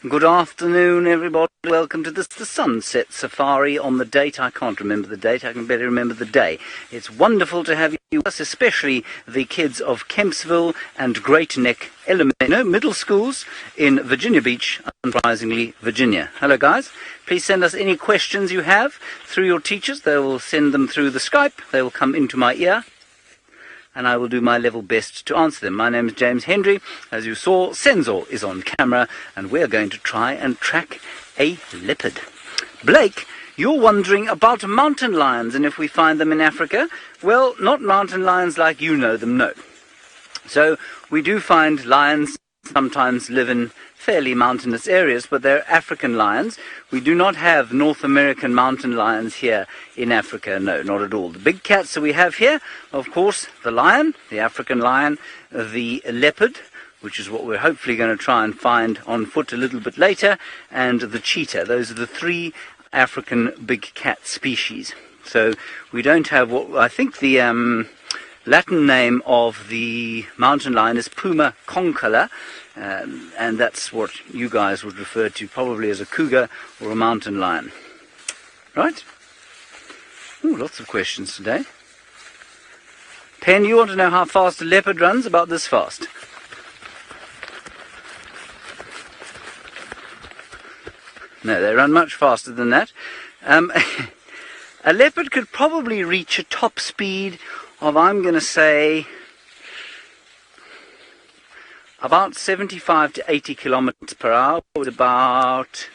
Good afternoon, everybody. Welcome to the Sunset Safari on the date. I can't remember the date. I can better remember the day. It's wonderful to have you with us, especially the kids of Kempsville and Great Neck Middle Schools in Virginia Beach, unsurprisingly, Virginia. Hello, guys. Please send us any questions you have through your teachers. They will send them through the Skype. They will come into my ear, and I will do my level best to answer them. My name is James Hendry. As you saw, Sensor is on camera, and we're going to try and track a leopard. Blake, you're wondering about mountain lions and if we find them in Africa. Well, not mountain lions like you know them, no. So we do find lions sometimes live in fairly mountainous areas, but they're African lions. We do not have North American mountain lions here in Africa, no, not at all. The big cats that we have here, of course, the lion, the African lion, the leopard, which is what we're hopefully going to try and find on foot a little bit later, and the cheetah. Those are the three African big cat species. So we don't have what I think the Latin name of the mountain lion is Puma concolor, and that's what you guys would refer to probably as a cougar or a mountain lion. Right? Ooh, lots of questions today. Pen, you want to know how fast a leopard runs? About this fast. No, they run much faster than that. A leopard could probably reach a top speed of, I'm going to say, about 75 to 80 kilometers per hour, with about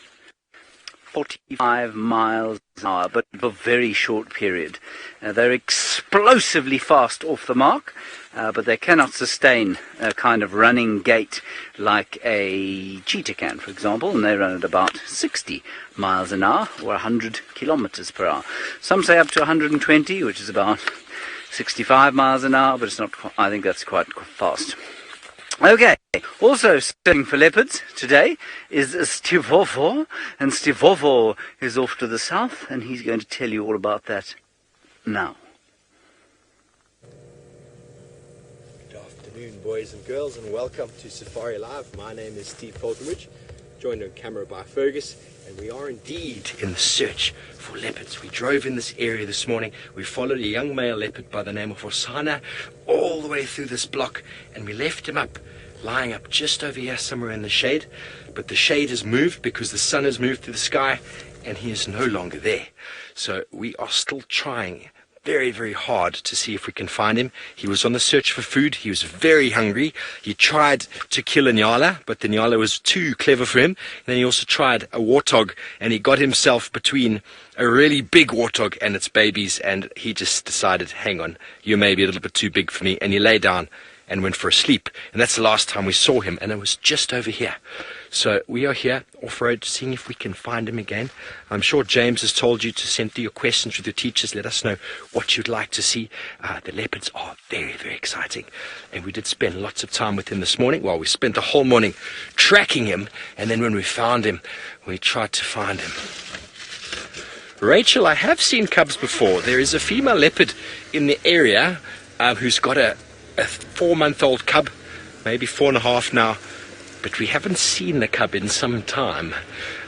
45 miles an hour, but for a very short period. They're explosively fast off the mark, but they cannot sustain a kind of running gait like a cheetah can, for example, and they run at about 60 miles an hour, or 100 kilometers per hour. Some say up to 120, which is about 65 miles an hour, but it's not. I think that's quite fast. Okay, also studying for leopards today is Stivovo, and Stivovo is off to the south, and he's going to tell you all about that now. Good afternoon, boys and girls, and welcome to Safari Live. My name is Steve Poltonridge, joined on camera by Fergus, and we are indeed in the search for leopards. We drove in this area this morning. We followed a young male leopard by the name of Osana all the way through this block, and we left him lying up just over here somewhere in the shade. But the shade has moved because the sun has moved through the sky, and he is no longer there. So we are still trying very, very hard to see if we can find him. He was on the search for food. He was very hungry. He tried to kill a nyala, but the nyala was too clever for him. And then he also tried a warthog, and he got himself between a really big warthog and its babies, and he just decided, hang on, you may be a little bit too big for me, and he lay down and went for a sleep. And that's the last time we saw him, and it was just over here. So we are here off-road, seeing if we can find him again. I'm sure James has told you to send through your questions with your teachers. Let us know what you'd like to see. The leopards are very, very exciting. And we did spend lots of time with him this morning. Well, we spent the whole morning tracking him. And then when we found him, we tried to find him. Rachel, I have seen cubs before. There is a female leopard in the area who's got a 4-month-old cub, maybe 4.5 now. But we haven't seen the cub in some time.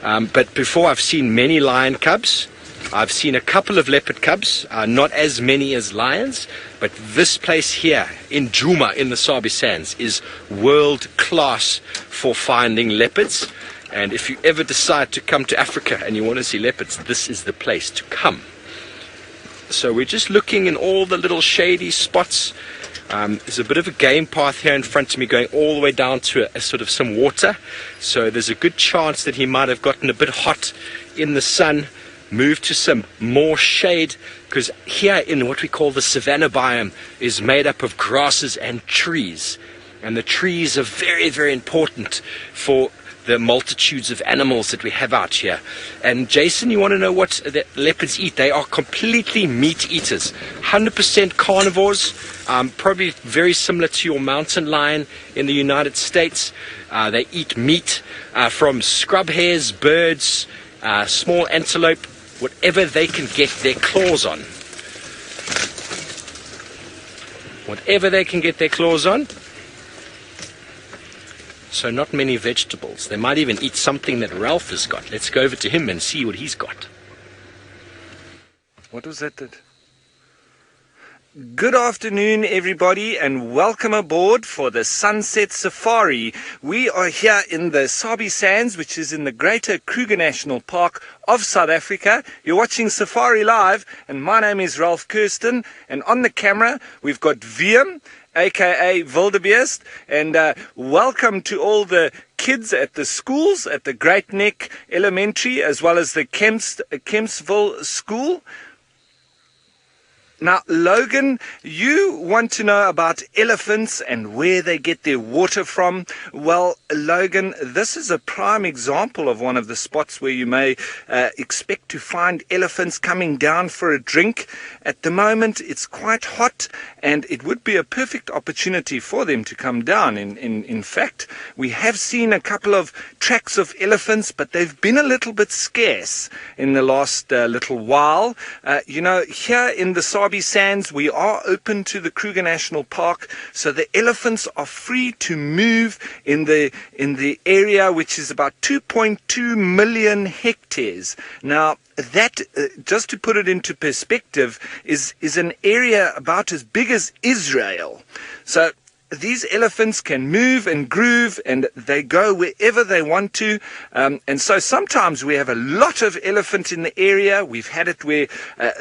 But before, I've seen many lion cubs. I've seen a couple of leopard cubs, not as many as lions. But this place here in Djuma in the Sabi Sands is world class for finding leopards. And if you ever decide to come to Africa and you want to see leopards, this is the place to come. So we're just looking in all the little shady spots. There's a bit of a game path here in front of me going all the way down to a sort of some water. So there's a good chance that he might have gotten a bit hot in the sun, moved to some more shade, because here in what we call the savanna biome is made up of grasses and trees. And the trees are very, very important for the multitudes of animals that we have out here. And Jason, you want to know what the leopards eat? They are completely meat eaters, 100% carnivores, probably very similar to your mountain lion in the United States. They eat meat from scrub hares, birds, small antelope, whatever they can get their claws on. Whatever they can get their claws on. so not many vegetables. They might even eat something that Ralph has got. Let's go over to him and see what he's got. What was that? Good afternoon, everybody, and welcome aboard for the Sunset Safari. We are here in the Sabi Sands, which is in the greater Kruger National Park of South Africa. You're watching Safari Live, and my name is Ralph Kirsten, and on the camera we've got Wiem, aka Wildebeest, and welcome to all the kids at the schools, at the Great Neck Elementary, as well as the Kempsville School. Now, Logan, you want to know about elephants and where they get their water from. Well, Logan, this is a prime example of one of the spots where you may expect to find elephants coming down for a drink. At the moment, it's quite hot, and it would be a perfect opportunity for them to come down. In fact, we have seen a couple of tracks of elephants, but they've been a little bit scarce in the last little while. Here in the Sabi Sands, we are open to the Kruger National Park, so the elephants are free to move in the area, which is about 2.2 million hectares. Now, that, just to put it into perspective, is an area about as big as Israel. So these elephants can move and groove, and they go wherever they want to. And so sometimes we have a lot of elephant in the area. We've had it where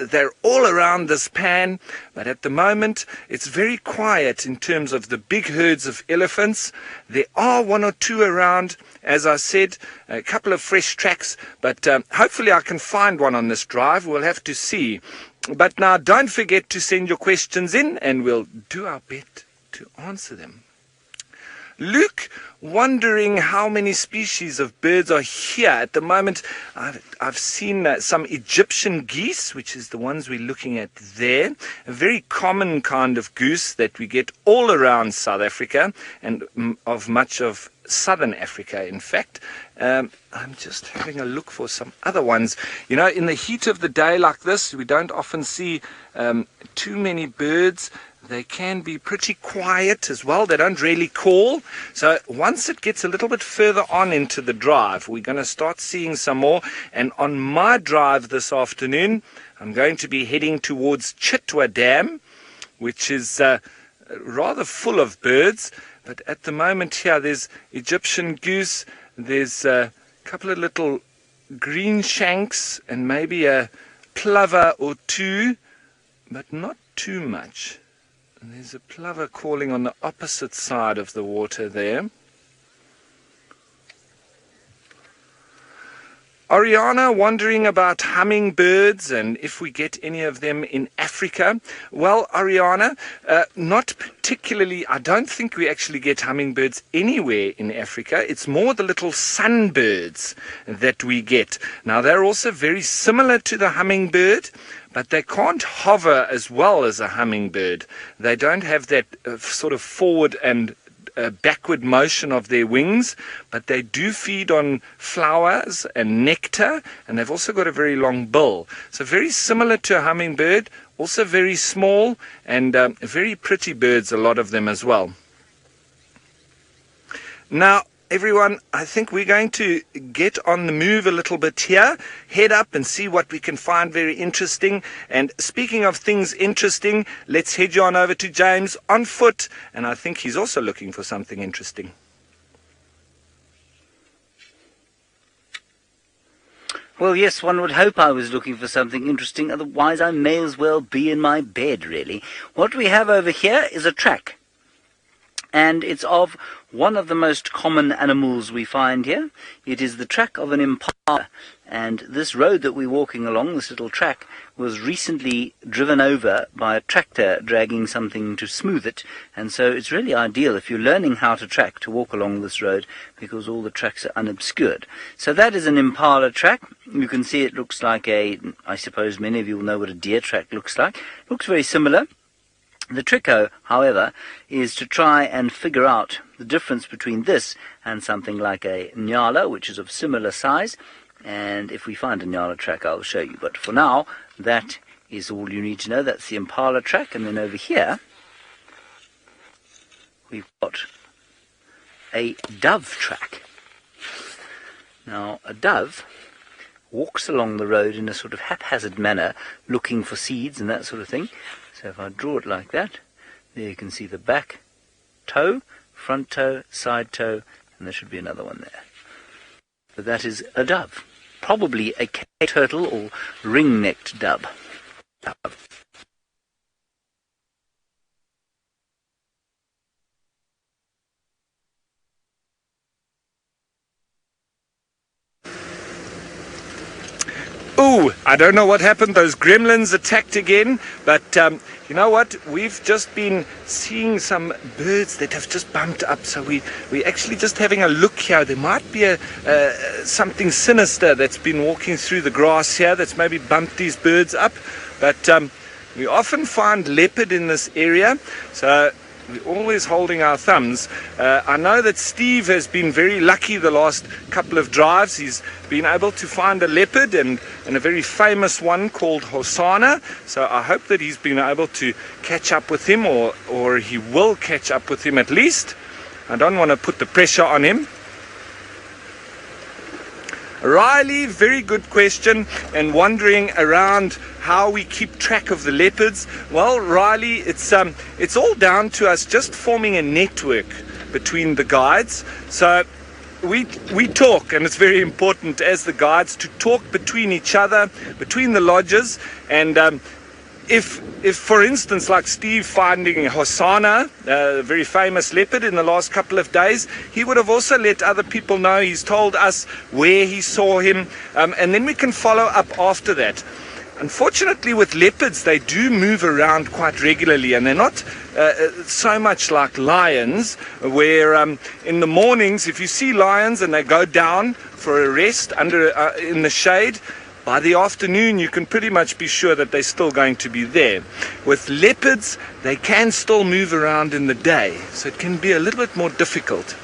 they're all around this pan. But at the moment, it's very quiet in terms of the big herds of elephants. There are one or two around, as I said, a couple of fresh tracks. But hopefully I can find one on this drive. We'll have to see. But now don't forget to send your questions in, and we'll do our best to answer them. Luke, wondering how many species of birds are here at the moment. I've seen some Egyptian geese, which is the ones we're looking at there. A very common kind of goose that we get all around South Africa, and of much of southern Africa, in fact. I'm just having a look for some other ones. You know, in the heat of the day like this, we don't often see too many birds. They can be pretty quiet as well. They don't really call. So once it gets a little bit further on into the drive, we're going to start seeing some more. And on my drive this afternoon, I'm going to be heading towards Chitwa Dam, which is rather full of birds. But at the moment here, there's Egyptian goose. There's a couple of little green shanks and maybe a plover or two, but not too much. There's a plover calling on the opposite side of the water there. Ariana wondering about hummingbirds and if we get any of them in Africa. Well, Ariana, not particularly. I don't think we actually get hummingbirds anywhere in Africa. It's more the little sunbirds that we get. Now, they're also very similar to the hummingbird, but they can't hover as well as a hummingbird. They don't have that sort of forward and backward motion of their wings, but they do feed on flowers and nectar, and they've also got a very long bill. So very similar to a hummingbird, also very small, and very pretty birds, a lot of them as well. Now, everyone, I think we're going to get on the move a little bit here, head up and see what we can find very interesting. And speaking of things interesting, let's head you on over to James on foot, and I think he's also looking for something interesting. Well, yes, one would hope I was looking for something interesting, otherwise I may as well be in my bed, really. What we have over here is a track, and it's of one of the most common animals we find here. It is the track of an impala, and this road that we're walking along, this little track, was recently driven over by a tractor dragging something to smooth it, and so it's really ideal if you're learning how to track to walk along this road, because all the tracks are unobscured. So that is an impala track. You can see it looks like I suppose many of you will know what a deer track looks like. Looks very similar. The trick, however, is to try and figure out the difference between this and something like a nyala, which is of similar size. And if we find a nyala track, I'll show you. But for now, that is all you need to know. That's the impala track. And then over here, we've got a dove track. Now, a dove walks along the road in a sort of haphazard manner, looking for seeds and that sort of thing. So if I draw it like that, there you can see the back toe, front toe, side toe, and there should be another one there. But that is a dove. Probably a cave turtle or ring-necked dove. Ooh, I don't know what happened. Those gremlins attacked again. But you know what? We've just been seeing some birds that have just bumped up. So we're actually just having a look here. There might be something sinister that's been walking through the grass here that's maybe bumped these birds up. But we often find leopard in this area. So we're always holding our thumbs. I know that Steve has been very lucky the last couple of drives. He's been able to find a leopard and a very famous one called Hosanna. So I hope that he's been able to catch up with him, or he will catch up with him at least. I don't want to put the pressure on him. Riley, very good question, and wondering around how we keep track of the leopards. Well, Riley, it's all down to us just forming a network between the guides. So we talk, and it's very important as the guides to talk between each other, between the lodges, and if for instance, like Steve finding Hosanna, a very famous leopard in the last couple of days, he would have also let other people know. He's told us where he saw him, and then we can follow up after that. Unfortunately, with leopards, they do move around quite regularly, and they're not so much like lions, where in the mornings, if you see lions and they go down for a rest in the shade, by the afternoon, you can pretty much be sure that they're still going to be there. With leopards, they can still move around in the day, so it can be a little bit more difficult.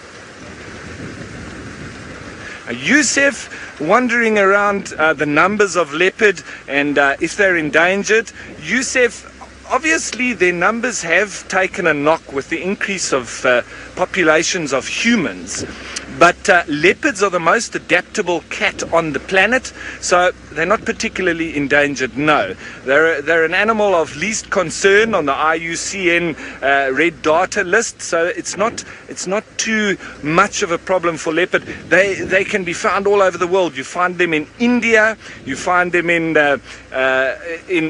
Yusef, wondering around the numbers of leopard and if they're endangered. Yusef, obviously their numbers have taken a knock with the increase of populations of humans. But leopards are the most adaptable cat on the planet, so they're not particularly endangered, no. They're an animal of least concern on the IUCN red data list, so it's not too much of a problem for leopard. They can be found all over the world. You find them in India, you find them in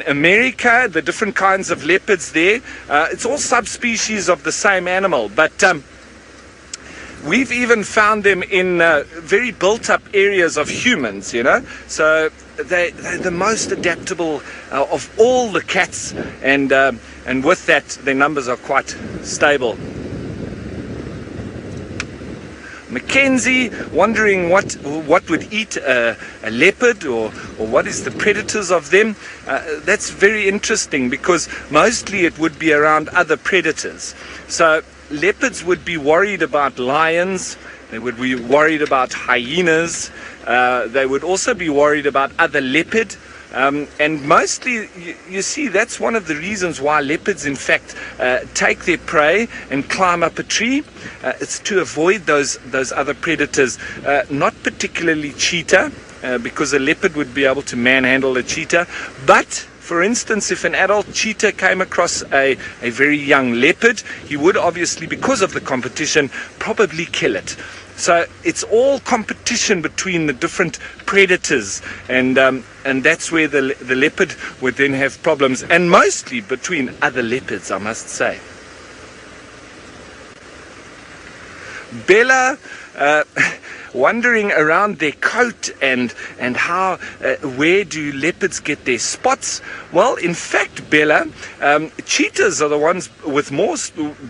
America, the different kinds of leopards there. It's all subspecies of the same animal, but we've even found them in very built-up areas of humans, you know. So they're the most adaptable of all the cats, and with that, their numbers are quite stable. Mackenzie, wondering what would eat a leopard, or what is the predators of them. That's very interesting, because mostly it would be around other predators. So leopards would be worried about lions, they would be worried about hyenas, they would also be worried about other leopard, and mostly, you see, that's one of the reasons why leopards in fact take their prey and climb up a tree. It's to avoid those other predators, not particularly cheetah, because a leopard would be able to manhandle a cheetah, but for instance, if an adult cheetah came across a very young leopard, he would obviously, because of the competition, probably kill it. So it's all competition between the different predators, and that's where the leopard would then have problems, and mostly between other leopards, I must say. Bella, wondering around their coat and how where do leopards get their spots. Well, in fact, Bella, cheetahs are the ones with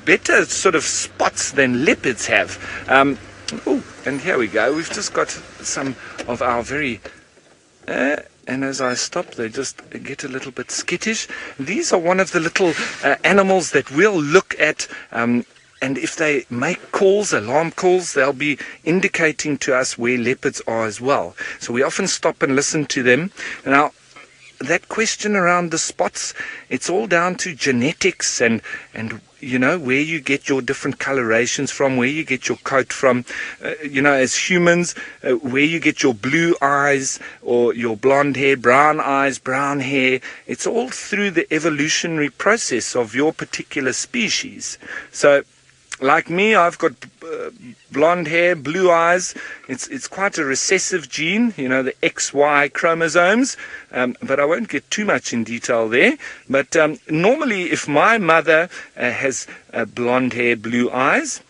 better sort of spots than leopards have. Oh, and here we go. We've just got some of our very and as I stop, they just get a little bit skittish. These are one of the little animals that we'll look at, and if they make calls, alarm calls, they'll be indicating to us where leopards are as well. So we often stop and listen to them. Now, that question around the spots, it's all down to genetics and where you get your different colorations from, where you get your coat from, as humans, where you get your blue eyes or your blonde hair, brown eyes, brown hair. It's all through the evolutionary process of your particular species. So, like me, I've got blonde hair, blue eyes. It's quite a recessive gene, the XY chromosomes. But I won't get too much in detail there. But normally, if my mother has blonde hair, blue eyes,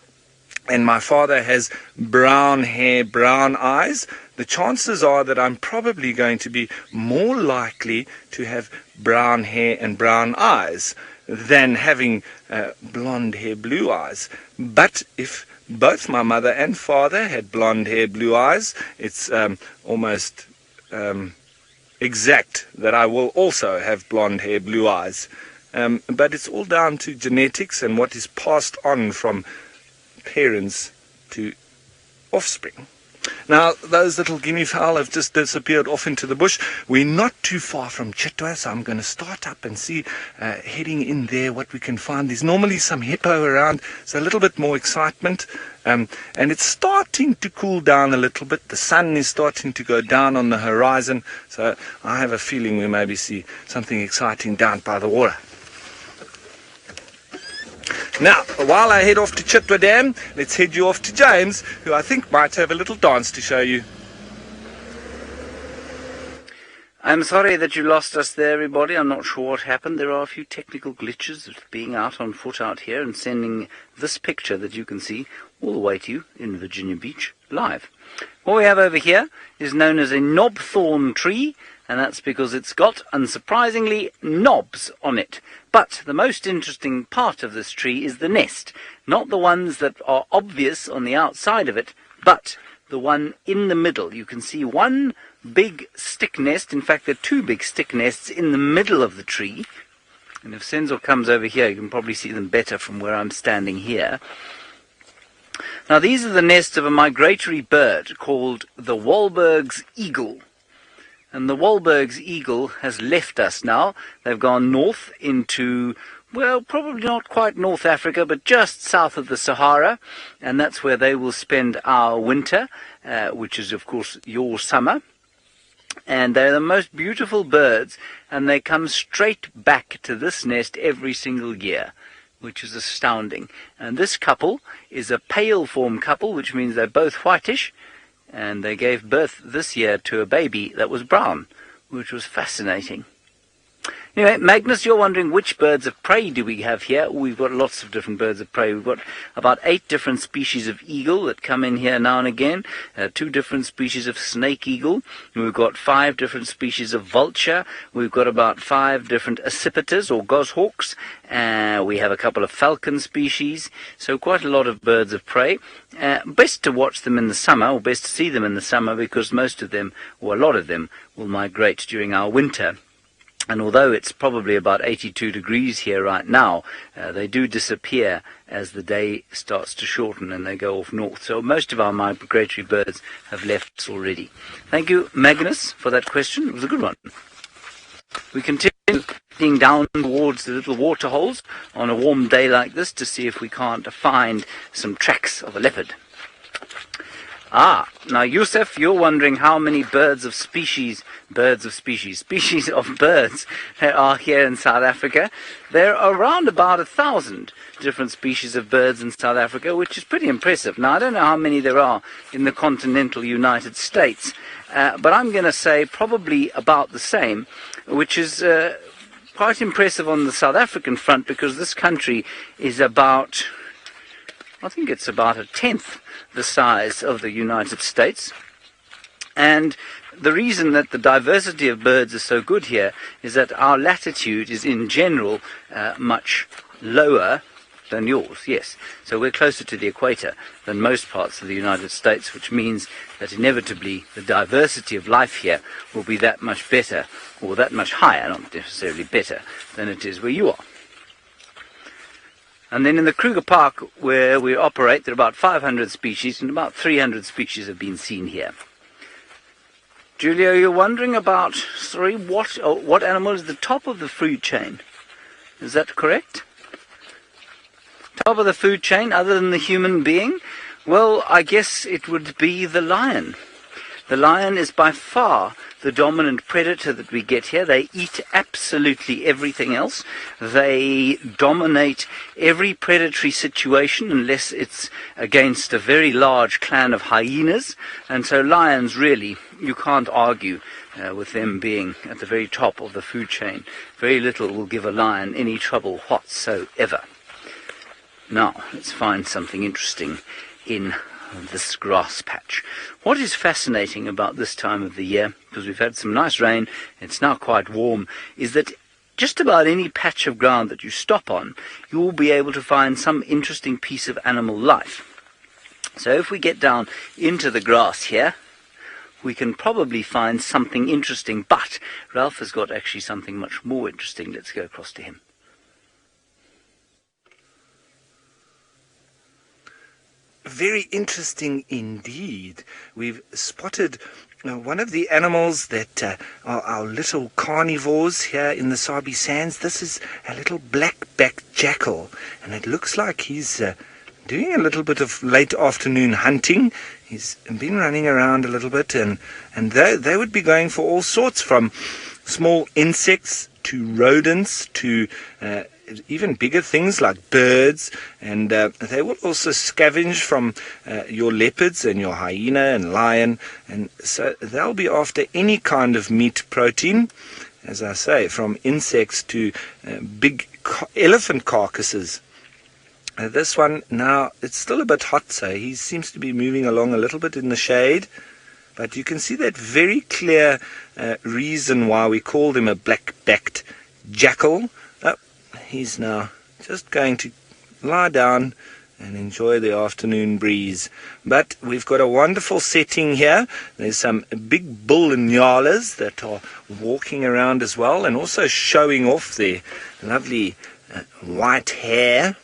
and my father has brown hair, brown eyes, the chances are that I'm probably going to be more likely to have brown hair and brown eyes than having blonde hair, blue eyes. But if both my mother and father had blonde hair, blue eyes, it's almost exact that I will also have blonde hair, blue eyes. But it's all down to genetics and what is passed on from parents to offspring. Now, those little guinea fowl have just disappeared off into the bush. We're not too far from Chitwa, so I'm going to start up and see, heading in there, what we can find. There's normally some hippo around, so a little bit more excitement. And it's starting to cool down a little bit. The sun is starting to go down on the horizon, so I have a feeling we maybe see something exciting down by the water. Now, while I head off to Chitwa Dam, let's head you off to James, who I think might have a little dance to show you. I'm sorry that you lost us there, everybody. I'm not sure what happened. There are a few technical glitches of being out on foot out here and sending this picture that you can see all the way to you in Virginia Beach live. What we have over here is known as a knobthorn tree, and that's because it's got, unsurprisingly, knobs on it. But the most interesting part of this tree is the nest. Not the ones that are obvious on the outside of it, but the one in the middle. You can see one big stick nest. In fact, there are two big stick nests in the middle of the tree. And if Senzo comes over here, you can probably see them better from where I'm standing here. Now, these are the nests of a migratory bird called the Wahlberg's eagle. And the Wahlberg's eagle has left us now. They've gone north into, well, probably not quite North Africa, but just south of the Sahara. And that's where they will spend our winter, which is, of course, your summer. And they're the most beautiful birds, and they come straight back to this nest every single year, which is astounding. And this couple is a pale form couple, which means they're both whitish. And they gave birth this year to a baby that was brown, which was fascinating. Anyway, Magnus, you're wondering which birds of prey do we have here? We've got lots of different birds of prey. We've got about 8 different species of eagle that come in here now and again, 2 different species of snake eagle. We've got 5 different species of vulture. We've got about 5 different accipiters or goshawks. We have a couple of falcon species, so quite a lot of birds of prey. Best to watch them in the summer, or best to see them in the summer, because most of them, or a lot of them, will migrate during our winter. And although it's probably about 82 degrees here right now, they do disappear as the day starts to shorten and they go off north. So most of our migratory birds have left us already. Thank you, Magnus, for that question. It was a good one. We continue heading down towards the little water holes on a warm day like this to see if we can't find some tracks of a leopard. Now Yusuf, you're wondering how many species of birds there are here in South Africa. There are around about 1,000 different species of birds in South Africa, which is pretty impressive. Now, I don't know how many there are in the continental United States, but I'm going to say probably about the same, which is quite impressive on the South African front, because this country is about, I think it's about 1/10 the size of the United States. And the reason that the diversity of birds is so good here is that our latitude is in general much lower than yours, yes. So we're closer to the equator than most parts of the United States, which means that inevitably the diversity of life here will be that much better, or that much higher, not necessarily better, than it is where you are. And then in the Kruger Park, where we operate, there are about 500 species, and about 300 species have been seen here. Julia, you're wondering about, what animal is the top of the food chain? Is that correct? top of the food chain, other than the human being, well, I guess it would be the lion. The lion is by far the dominant predator that we get here. They eat absolutely everything else. They dominate every predatory situation unless it's against a very large clan of hyenas. And so lions, really, you can't argue with them being at the very top of the food chain. Very little will give a lion any trouble whatsoever. Now, let's find something interesting in this grass patch. What is fascinating about this time of the year, because we've had some nice rain, it's now quite warm, is that just about any patch of ground that you stop on, you will be able to find some interesting piece of animal life. So if we get down into the grass here, we can probably find something interesting, but Ralph has got actually something much more interesting. Let's go across to him. Very interesting indeed. We've spotted one of the animals that are our little carnivores here in the Sabi Sands. This is a little black-backed jackal, and it looks like he's doing a little bit of late afternoon hunting. He's been running around a little bit, and they would be going for all sorts, from small insects to rodents to even bigger things like birds, and they will also scavenge from your leopards and your hyena and lion, and so they'll be after any kind of meat protein, as I say, from insects to big elephant carcasses. This one now, it's still a bit hot, so he seems to be moving along a little bit in the shade, but you can see that very clear reason why we called him a black-backed jackal. He's now just going to lie down and enjoy the afternoon breeze. But we've got a wonderful setting here. There's some big bull nyalas that are walking around as well, and also showing off their lovely white hair.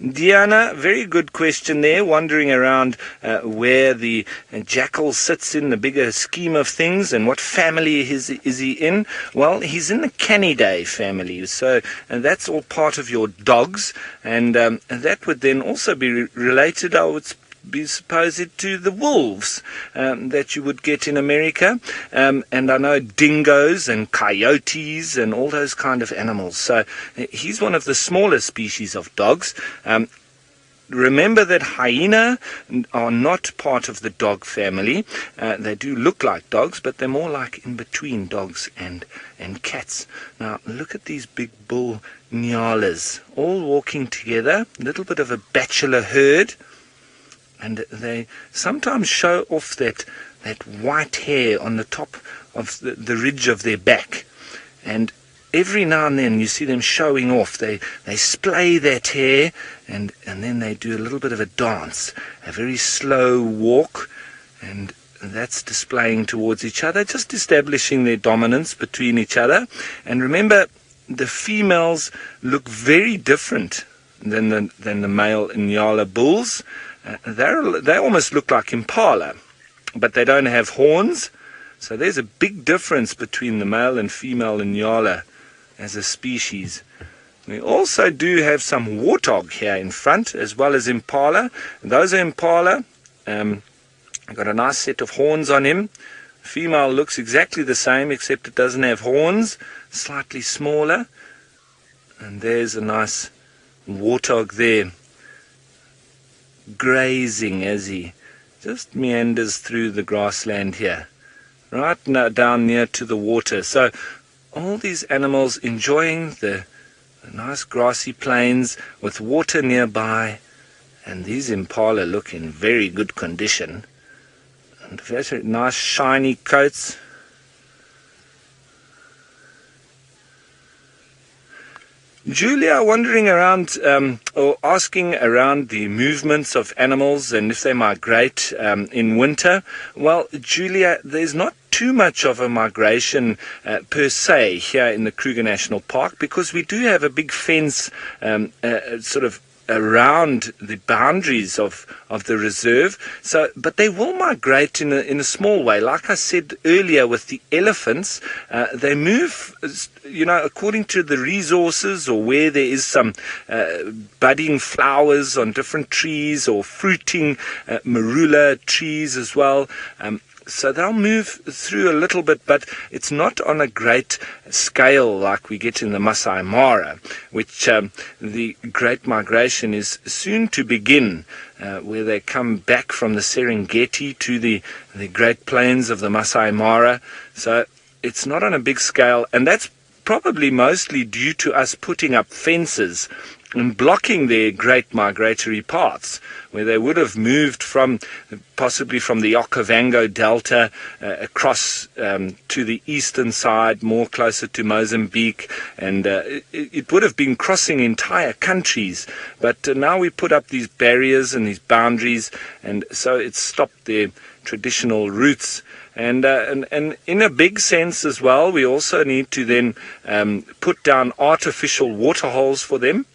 Diana, very good question there, wondering around where the jackal sits in the bigger scheme of things and what family is he in. Well, he's in the Canidae family, so that's all part of your dogs, and that would then also be related, I would be supposed, to the wolves that you would get in America, and I know dingoes and coyotes and all those kind of animals. So he's one of the smaller species of dogs. Remember that hyena are not part of the dog family. They do look like dogs, but they're more like in between dogs and cats. Now look at these big bull nyalas, all walking together, a little bit of a bachelor herd. And they sometimes show off that white hair on the top of the ridge of their back. And every now and then you see them showing off. They splay that hair, and then they do a little bit of a dance, a very slow walk, and that's displaying towards each other, just establishing their dominance between each other. And remember, the females look very different than the male Nyala bulls. They almost look like impala, but they don't have horns. So there's a big difference between the male and female Nyala as a species. We also do have some warthog here in front, as well as impala. Those are impala. Got a nice set of horns on him. Female looks exactly the same, except it doesn't have horns, slightly smaller. And there's a nice warthog there, grazing as he just meanders through the grassland here, right now down near to the water. So all these animals enjoying the nice grassy plains with water nearby, and these impala look in very good condition, and very nice shiny coats. Julia, wandering around or asking around the movements of animals and if they migrate in winter. Well, Julia, there's not too much of a migration per se here in the Kruger National Park, because we do have a big fence sort of around the boundaries of the reserve. So, but they will migrate in a small way. Like I said earlier with the elephants, they move, according to the resources or where there is some budding flowers on different trees or fruiting marula trees as well. So they'll move through a little bit, but it's not on a great scale like we get in the Masai Mara, which the great migration is soon to begin, where they come back from the Serengeti to the Great Plains of the Masai Mara. So it's not on a big scale, and that's probably mostly due to us putting up fences and blocking their great migratory paths, where they would have moved possibly from the Okavango Delta across to the eastern side, more closer to Mozambique, and it would have been crossing entire countries. But now we put up these barriers and these boundaries, and so it's stopped their traditional routes. And in a big sense as well, we also need to then put down artificial water holes for them.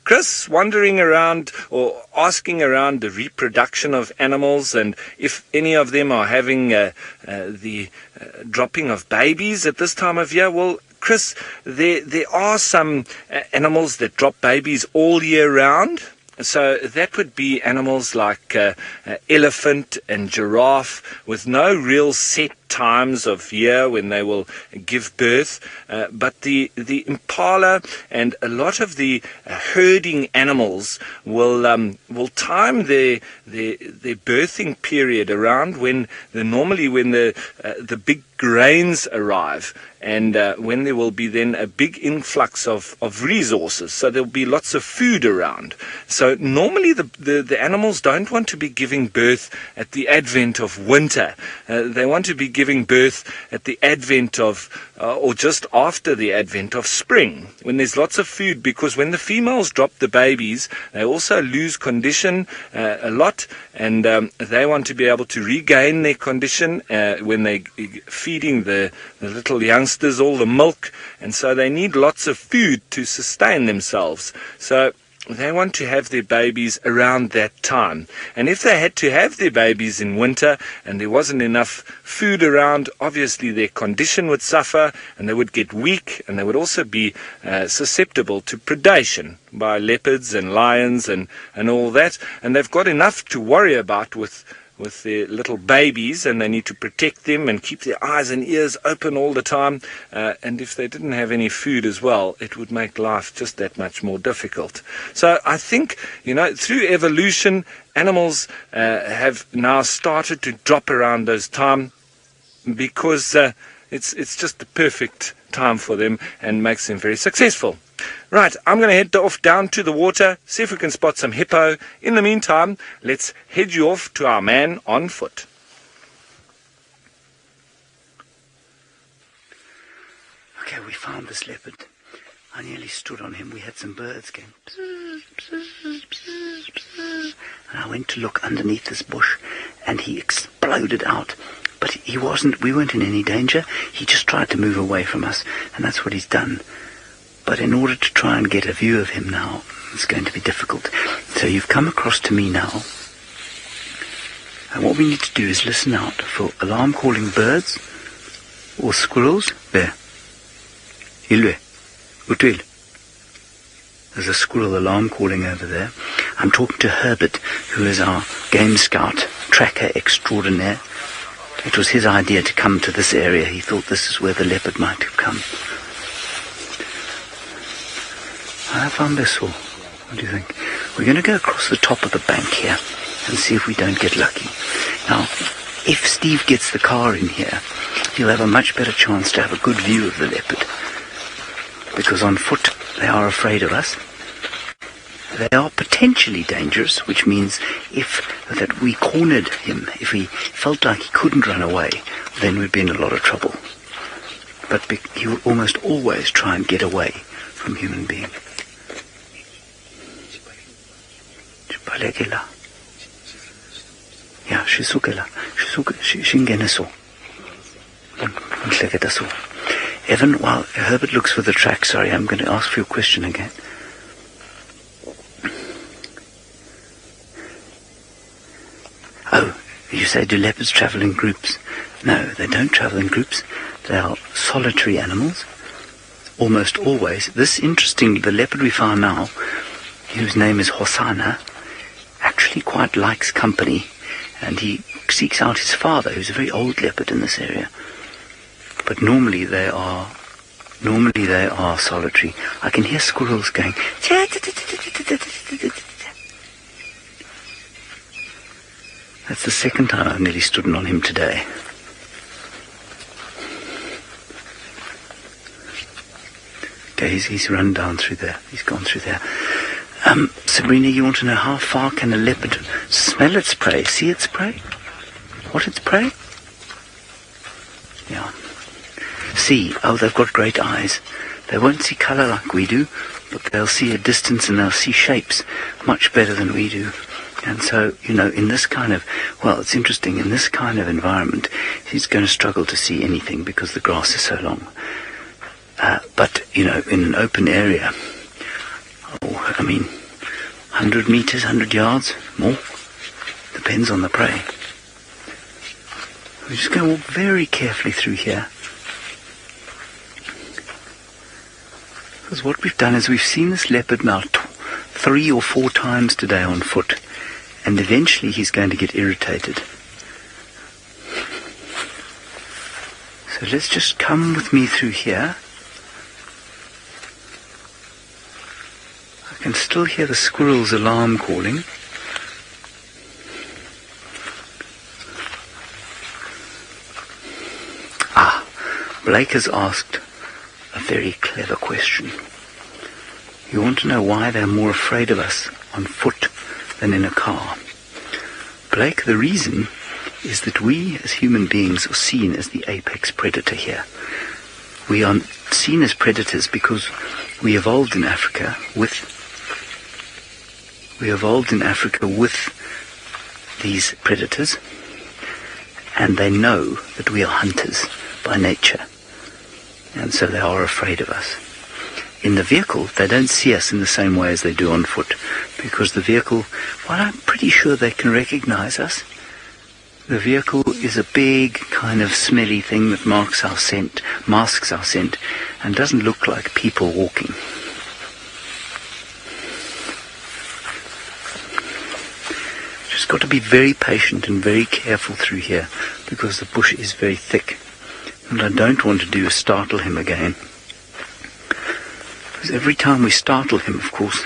Chris, wandering around or asking around the reproduction of animals and if any of them are having the dropping of babies at this time of year. Well, Chris, there are some animals that drop babies all year round. So that would be animals like elephant and giraffe with no real set times of year when they will give birth, but the impala and a lot of the herding animals will time their birthing period around when the big grains arrive, and when there will be then a big influx of resources, so there'll be lots of food around. So normally the animals don't want to be giving birth at the advent of winter. They want to be giving birth at the advent of or just after the advent of spring, when there's lots of food, because when the females drop the babies, they also lose condition a lot, and they want to be able to regain their condition when they're feeding the little youngsters all the milk, and so they need lots of food to sustain themselves. So they want to have their babies around that time. And if they had to have their babies in winter and there wasn't enough food around, obviously their condition would suffer and they would get weak, and they would also be susceptible to predation by leopards and lions and all that. And they've got enough to worry about with their little babies, and they need to protect them and keep their eyes and ears open all the time. And if they didn't have any food as well, it would make life just that much more difficult. So I think, through evolution, animals have now started to drop around those time, because it's just the perfect time for them and makes them very successful. Right, I'm going to head off down to the water, see if we can spot some hippo. In the meantime, let's head you off to our man on foot. Okay, we found this leopard. I nearly stood on him. We had some birds going. And I went to look underneath this bush, and he exploded out. But we weren't in any danger. He just tried to move away from us, and that's what he's done. But in order to try and get a view of him now, it's going to be difficult. So you've come across to me now. And what we need to do is listen out for alarm-calling birds or squirrels. There. Ilwe. Utwil. There's a squirrel alarm calling over there. I'm talking to Herbert, who is our game scout, tracker extraordinaire. It was his idea to come to this area. He thought this is where the leopard might have come. I found this all. What do you think? We're going to go across the top of the bank here and see if we don't get lucky. Now, if Steve gets the car in here, he'll have a much better chance to have a good view of the leopard. Because on foot, they are afraid of us. They are potentially dangerous, which means that we cornered him, if he felt like he couldn't run away, then we'd be in a lot of trouble. But he will almost always try and get away from human beings. Balekela. Ja, shingena so. Evan, while Herbert looks for the track, sorry, I'm going to ask for your question again. Oh, you say, do leopards travel in groups? No, they don't travel in groups. They are solitary animals, almost always. This, interestingly, the leopard we found now, whose name is Hosanna, actually quite likes company, and he seeks out his father, who's a very old leopard in this area. But normally they are solitary. I can hear squirrels going. That's the second time I've nearly stood on him today. Okay, he's run down through there. He's gone through there. Sabrina, you want to know how far can a leopard smell its prey, see its prey? What its prey? Yeah. See, oh, they've got great eyes. They won't see colour like we do, but they'll see a distance and they'll see shapes much better than we do. And so, in this kind of, it's interesting, in this kind of environment, he's going to struggle to see anything because the grass is so long. But, in an open area, 100 meters, 100 yards, more, depends on the prey. We're just going to walk very carefully through here. Because what we've done is we've seen this leopard now 3 or 4 times today on foot. And eventually he's going to get irritated. So let's just come with me through here. I can still hear the squirrel's alarm calling. Blake has asked a very clever question. You want to know why they're more afraid of us on foot than in a car. Blake, the reason is that we as human beings are seen as the apex predator here. We are seen as predators because we evolved in Africa with these predators, and they know that we are hunters by nature, and so they are afraid of us. In the vehicle, they don't see us in the same way as they do on foot, because the vehicle, I'm pretty sure they can recognize us. The vehicle is a big kind of smelly thing that masks our scent, and doesn't look like people walking. Just got to be very patient and very careful through here, because the bush is very thick. And I don't want to do is startle him again. Because every time we startle him, of course,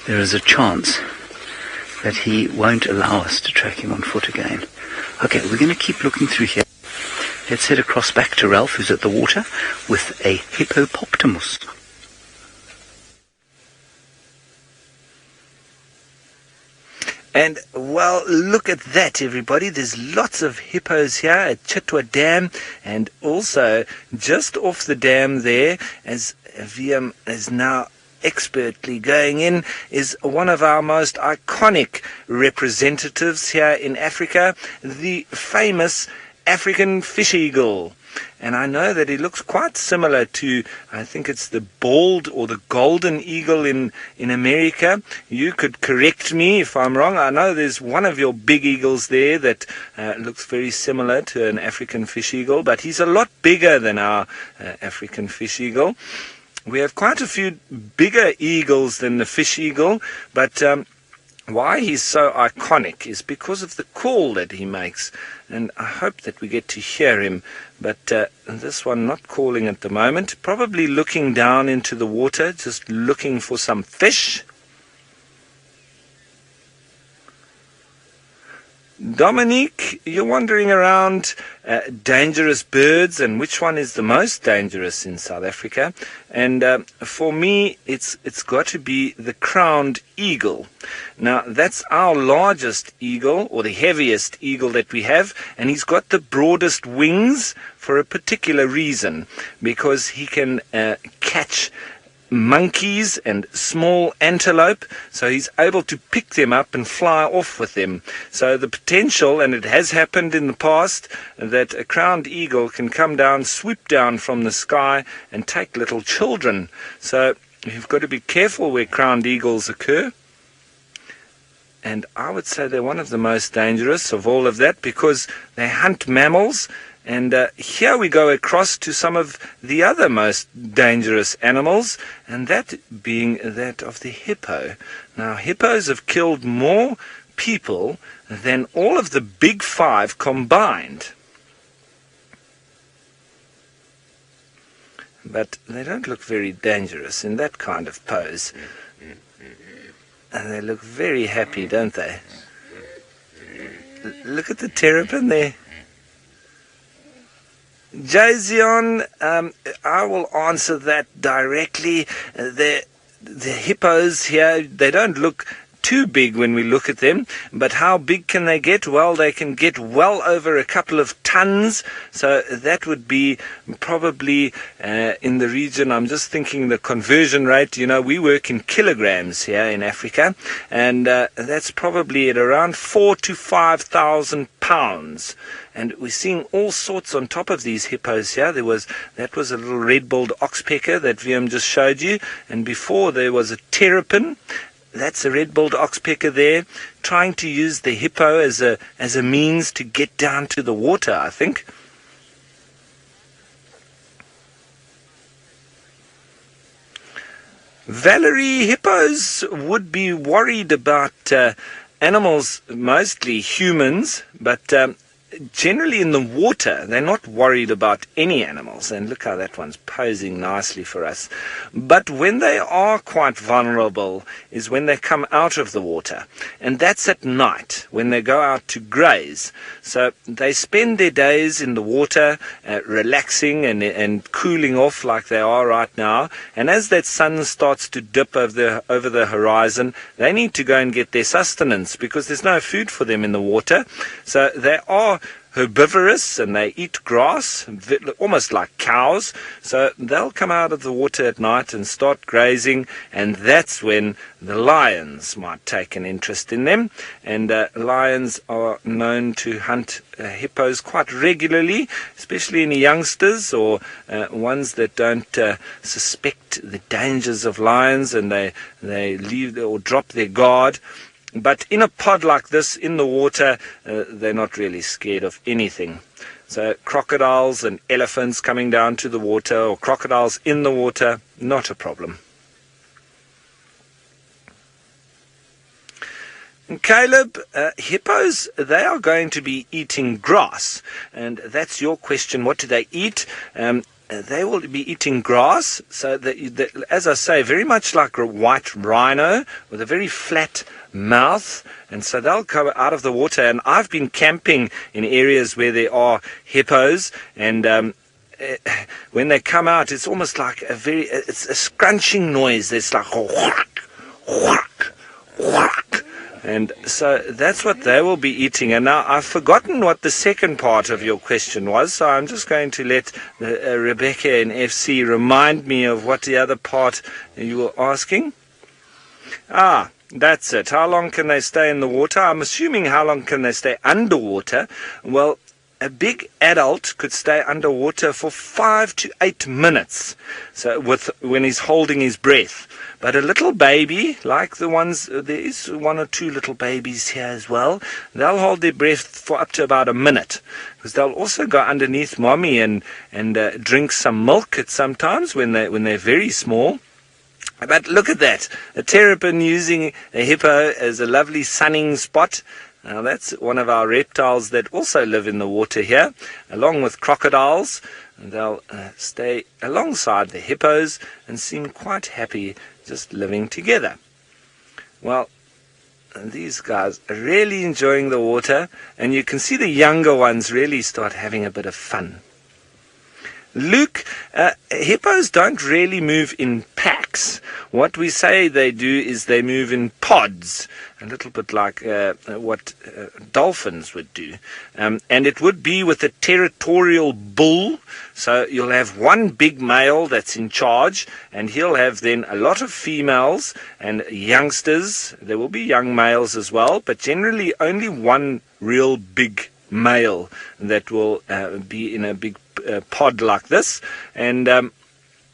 there is a chance that he won't allow us to track him on foot again. Okay, we're going to keep looking through here. Let's head across back to Ralph, who's at the water, with a hippopotamus. And, look at that, everybody. There's lots of hippos here at Chitwa Dam, and also just off the dam there, as VM is now expertly going in, is one of our most iconic representatives here in Africa, the famous African fish eagle. And I know that he looks quite similar to, I think it's the bald or the golden eagle in America. You could correct me if I'm wrong. I know there's one of your big eagles there that looks very similar to an African fish eagle, but he's a lot bigger than our African fish eagle. We have quite a few bigger eagles than the fish eagle, but why he's so iconic is because of the call that he makes, and I hope that we get to hear him. But this one not calling at the moment, probably looking down into the water, just looking for some fish. Dominique, you're wandering around dangerous birds and which one is the most dangerous in South Africa. And for me, it's got to be the crowned eagle. Now, that's our largest eagle, or the heaviest eagle that we have, and he's got the broadest wings for a particular reason, because he can catch monkeys and small antelope, so he's able to pick them up and fly off with them. So the potential, and it has happened in the past, that a crowned eagle can come down, swoop down from the sky and take little children. So you've got to be careful where crowned eagles occur. And I would say they're one of the most dangerous of all of that, because they hunt mammals. And here we go across to some of the other most dangerous animals, and that being that of the hippo. Now, hippos have killed more people than all of the big five combined. But they don't look very dangerous in that kind of pose. And they look very happy, don't they? Look at the terrapin there. Jason, I will answer that directly. The hippos here, they don't look too big when we look at them, but how big can they get? Well, they can get well over a couple of tons, so that would be probably in the region, I'm just thinking the conversion rate, we work in kilograms here in Africa, and that's probably at around 4,000 to 5,000 pounds. And we're seeing all sorts on top of these hippos here. That was a little red-billed oxpecker that Liam just showed you, and before there was a terrapin. That's a red-billed oxpecker there, trying to use the hippo as a means to get down to the water, I think. Valerie, hippos would be worried about animals, mostly humans, but generally in the water, they're not worried about any animals. And look how that one's posing nicely for us. But when they are quite vulnerable is when they come out of the water. And that's at night, when they go out to graze. So they spend their days in the water, relaxing and cooling off like they are right now. And as that sun starts to dip over the horizon, they need to go and get their sustenance, because there's no food for them in the water. So they are herbivorous, and they eat grass, almost like cows. So they'll come out of the water at night and start grazing, and that's when the lions might take an interest in them. And lions are known to hunt hippos quite regularly, especially in youngsters or ones that don't suspect the dangers of lions, and they leave or drop their guard. But in a pod like this, in the water, they're not really scared of anything. So crocodiles and elephants coming down to the water, or crocodiles in the water, not a problem. And Caleb, hippos, they are going to be eating grass. And that's your question. What do they eat? They will be eating grass, so that, as I say, very much like a white rhino with a very flat mouth, and so they'll come out of the water. And I've been camping in areas where there are hippos, and when they come out, it's almost like it's a scrunching noise. It's like whack, whack, whack. And so that's what they will be eating. And now I've forgotten what the second part of your question was, so I'm just going to let Rebecca in FC remind me of what the other part you were asking. That's it. How long can they stay in the water? I'm assuming how long can they stay underwater? Well, a big adult could stay underwater for 5 to 8 minutes, so when he's holding his breath. But a little baby, like the ones, there is 1 or 2 little babies here as well, they'll hold their breath for up to about a minute, because they'll also go underneath mommy and drink some milk at sometimes when they're very small. But look at that, a terrapin using a hippo as a lovely sunning spot. Now that's one of our reptiles that also live in the water here, along with crocodiles. And they'll stay alongside the hippos and seem quite happy just living together. Well, these guys are really enjoying the water, and you can see the younger ones really start having a bit of fun. Luke, hippos don't really move in packs. packs. What we say they do is they move in pods, a little bit like what dolphins would do. And it would be with a territorial bull. So you'll have one big male that's in charge, and he'll have then a lot of females and youngsters. There will be young males as well, but generally only one real big male that will be in a big pod like this. And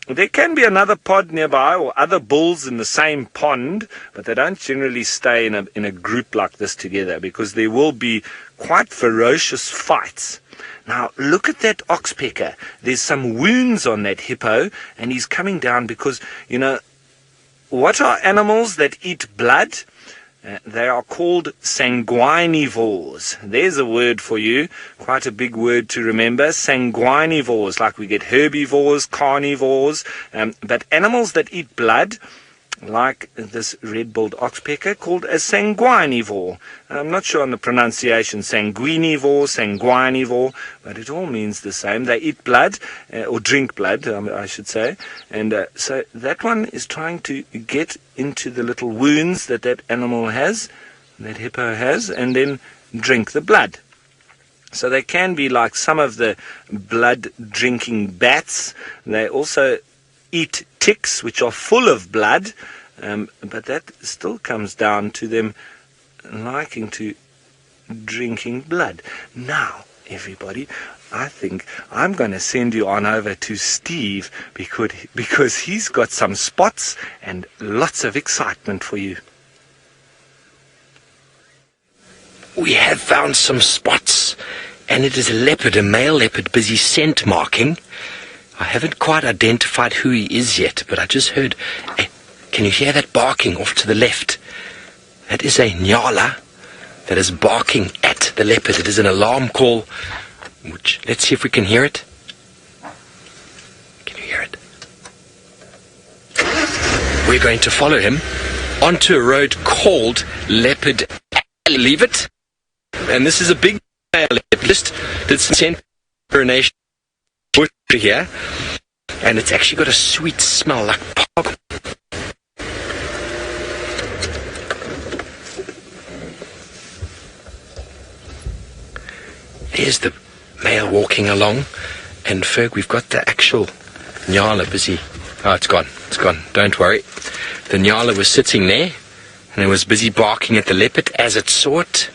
there can be another pod nearby or other bulls in the same pond, but they don't generally stay in a group like this together, because there will be quite ferocious fights. Now, look at that oxpecker. There's some wounds on that hippo, and he's coming down because, what are animals that eat blood? They are called sanguinivores. There's a word for you, quite a big word to remember. Sanguinivores, like we get herbivores, carnivores, but animals that eat blood, like this red-billed oxpecker, called a sanguinivore. I'm not sure on the pronunciation, sanguinivore, but it all means the same. They eat blood, or drink blood, I should say. And so that one is trying to get into the little wounds that animal has, that hippo has, and then drink the blood. So they can be like some of the blood-drinking bats. They also eat ticks, which are full of blood, but that still comes down to them liking to drinking blood. Now, everybody, I think I'm going to send you on over to Steve, because he's got some spots and lots of excitement for you. We have found some spots, and it is a leopard, a male leopard, busy scent marking. I haven't quite identified who he is yet, but I just heard... can you hear that barking off to the left? That is a nyala that is barking at the leopard. It is an alarm call, which... let's see if we can hear it. Can you hear it? We're going to follow him onto a road called Leopard. Leave it. And this is a big male leopard. Just did some scent urination here, and it's actually got a sweet smell like pog. There's the male walking along, and Ferg, we've got the actual nyala busy. Oh, it's gone, don't worry. The nyala was sitting there, and it was busy barking at the leopard as it saw it.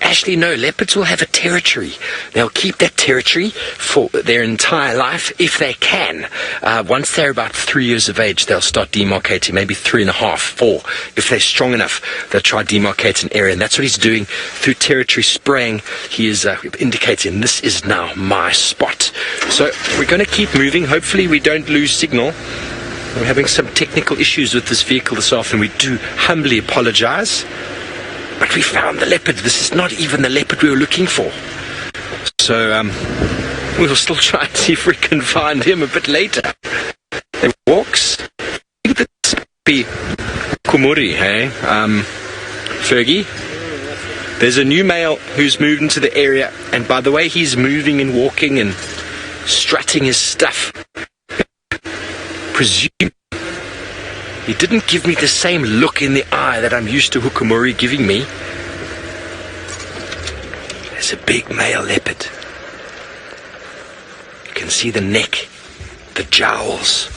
Ashley, no, leopards will have a territory. They'll keep that territory for their entire life if they can. Once they're about 3 years of age, they'll start demarcating, maybe 3.5, 4. If they're strong enough, they'll try to demarcate an area. And that's what he's doing through territory spraying. He is indicating, this is now my spot. So we're going to keep moving. Hopefully we don't lose signal. We're having some technical issues with this vehicle this afternoon. We do humbly apologize. But we found the leopard. This is not even the leopard we were looking for. So we'll still try and see if we can find him a bit later. He walks. Look at this Sabi kumuri, hey? Fergie. There's a new male who's moved into the area, and by the way he's moving and walking and strutting his stuff, presume he didn't give me the same look in the eye that I'm used to Hukumuri giving me. There's a big male leopard. You can see the neck, the jowls.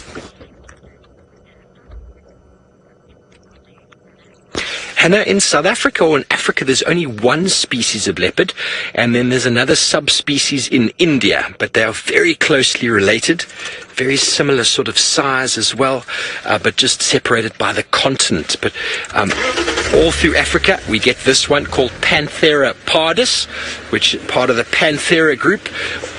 Hannah, in South Africa or in Africa, there's only one species of leopard, and then there's another subspecies in India, but they are very closely related, very similar sort of size as well, but just separated by the continent. But all through Africa, we get this one called Panthera pardus, which is part of the Panthera group.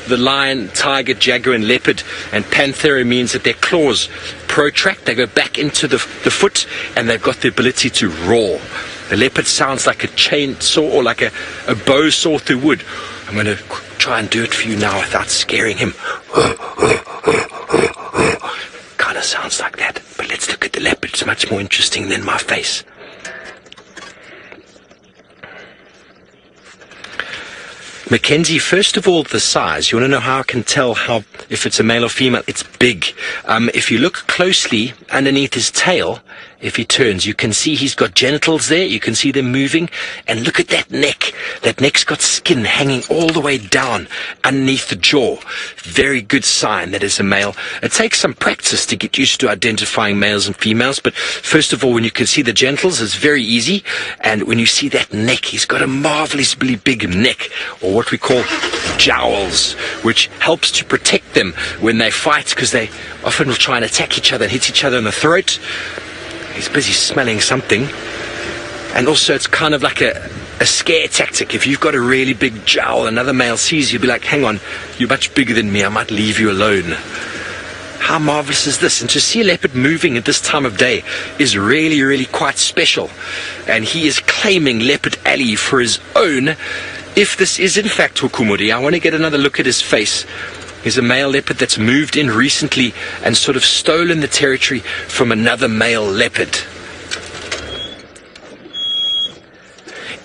The lion, tiger, jaguar, and leopard. And Panthera means that their claws protract, they go back into the foot, and they've got the ability to roar. The leopard sounds like a chainsaw or like a bow saw through wood. I'm going to try and do it for you now without scaring him. Kind of sounds like that. But let's look at the leopard. It's much more interesting than my face. Mackenzie, first of all, the size. You want to know how I can tell if it's a male or female? It's big. If you look closely underneath his tail, if he turns, you can see he's got genitals there. You can see them moving. And look at that neck. That neck's got skin hanging all the way down underneath the jaw. Very good sign that is a male. It takes some practice to get used to identifying males and females. But first of all, when you can see the genitals, it's very easy. And when you see that neck, he's got a marvelously big neck, or what we call jowls, which helps to protect them when they fight, because they often will try and attack each other and hit each other in the throat. He's busy smelling something. And also it's kind of like a scare tactic. If you've got a really big jowl, another male sees you, be like, hang on, you're much bigger than me, I might leave you alone. How marvelous is this? And to see a leopard moving at this time of day is really quite special. And he is claiming Leopard Alley for his own. If this is in fact Hukumuri, I want to get another look at his face. He's a male leopard that's moved in recently and sort of stolen the territory from another male leopard.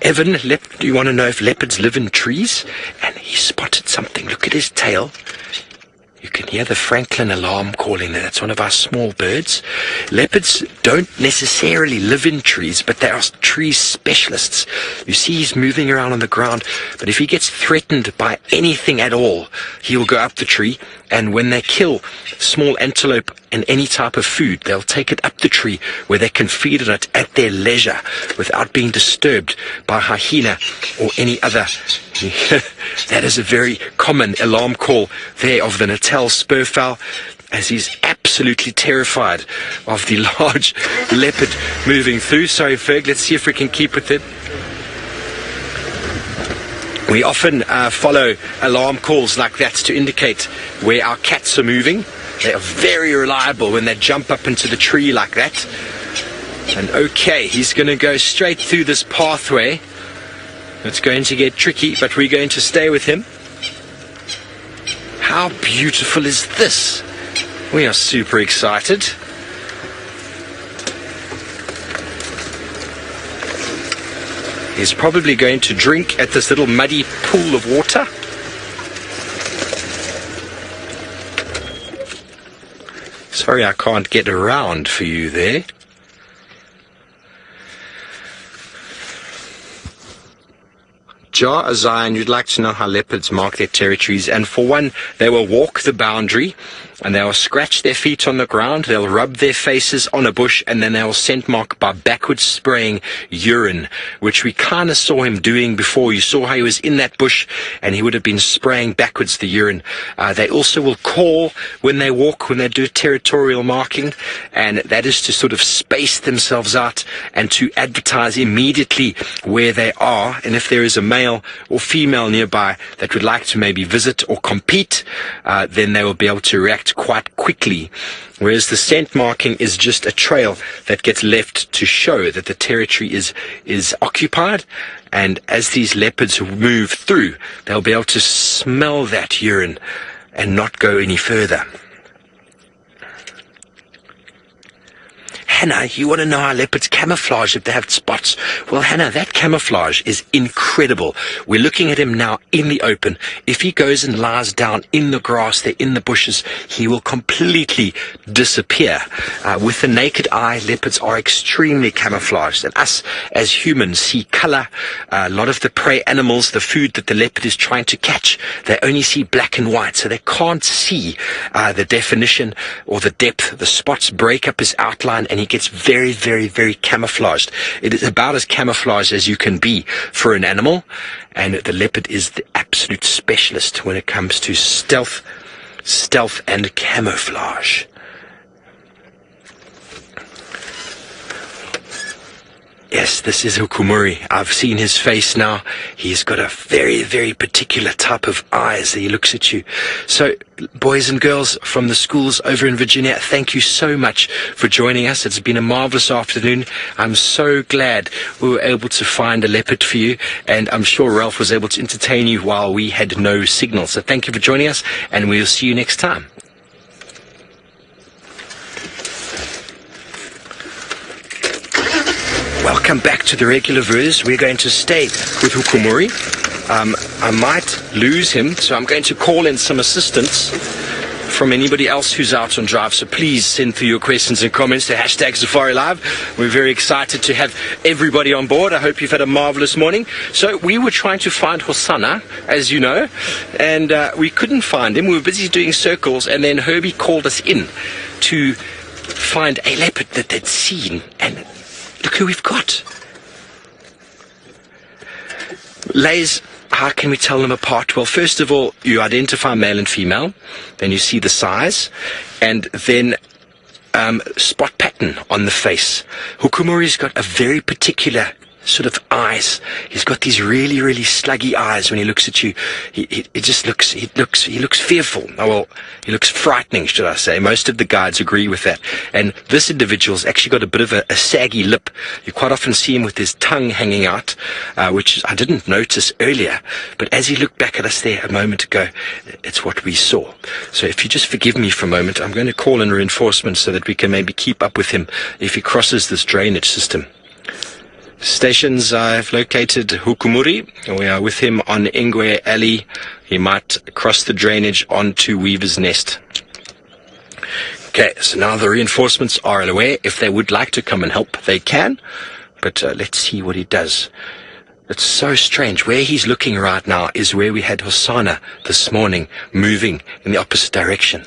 Evan, do you want to know if leopards live in trees? And he spotted something. Look at his tail. You can hear the Franklin alarm calling there. That's one of our small birds. Leopards don't necessarily live in trees, but they are tree specialists. You see he's moving around on the ground, but if he gets threatened by anything at all, he will go up the tree, and when they kill small antelope and any type of food, they'll take it up the tree where they can feed on it at their leisure without being disturbed by hyena or any other. That is a very common alarm call there of the Natal spurfowl, as he's absolutely terrified of the large leopard moving through. Sorry, Ferg, let's see if we can keep with it. We often follow alarm calls like that to indicate where our cats are moving. They are very reliable when they jump up into the tree like that. And okay, he's going to go straight through this pathway. It's going to get tricky, but we're going to stay with him. How beautiful is this? We are super excited. He's probably going to drink at this little muddy pool of water. Sorry I can't get around for you there. Jar Zion, you'd like to know how leopards mark their territories, and for one, they will walk the boundary and they will scratch their feet on the ground, they'll rub their faces on a bush, and then they will scent mark by backwards spraying urine, which we kind of saw him doing before. You saw how he was in that bush and he would have been spraying backwards the urine. They also will call when they walk, when they do territorial marking, and that is to sort of space themselves out and to advertise immediately where they are, and if there is a male or female nearby that would like to maybe visit or compete, then they will be able to react quite quickly. Whereas the scent marking is just a trail that gets left to show that the territory is occupied, and as these leopards move through, they'll be able to smell that urine and not go any further. Hannah, you want to know how leopards camouflage if they have spots? Well, Hannah, that camouflage is incredible. We're looking at him now in the open. If he goes and lies down in the grass there, in the bushes, he will completely disappear. With the naked eye, leopards are extremely camouflaged. And us, as humans, see color. A lot of the prey animals, the food that the leopard is trying to catch, they only see black and white, so they can't see the definition or the depth. The spots break up his outline, and he gets very camouflaged. It is about as camouflaged as you can be for an animal, and the leopard is the absolute specialist when it comes to stealth and camouflage. Yes, this is Hukumuri. I've seen his face now. He's got a very particular type of eyes that he looks at you. So, boys and girls from the schools over in Virginia, thank you so much for joining us. It's been a marvelous afternoon. I'm so glad we were able to find a leopard for you, and I'm sure Ralph was able to entertain you while we had no signal. So thank you for joining us, and we'll see you next time. Welcome back to the regular verse. We're going to stay with Hukumuri. I might lose him, so I'm going to call in some assistance from anybody else who's out on drive. So please send through your questions and comments to hashtag Safari Live. We're very excited to have everybody on board. I hope you've had a marvelous morning. So we were trying to find Hosanna, as you know, and we couldn't find him. We were busy doing circles, and then Herbie called us in to find a leopard that they'd seen. And look who we've got. Lays, how can we tell them apart? Well, first of all, you identify male and female, then you see the size, and then spot pattern on the face. Hukumuri's got a very particular sort of eyes. He's got these really, really sluggy eyes when he looks at you. He looks fearful. Oh, well, he looks frightening, should I say. Most of the guides agree with that. And this individual's actually got a bit of a saggy lip. You quite often see him with his tongue hanging out, which I didn't notice earlier. But as he looked back at us there a moment ago, it's what we saw. So if you just forgive me for a moment, I'm going to call in reinforcements so that we can maybe keep up with him if he crosses this drainage system. Stations, I've located Hukumuri. We are with him on Ingwe Alley. He might cross the drainage onto Weaver's Nest. Okay, so now the reinforcements are aware. If they would like to come and help, they can. But let's see what he does. It's so strange. Where he's looking right now is where we had Hosanna this morning, moving in the opposite direction.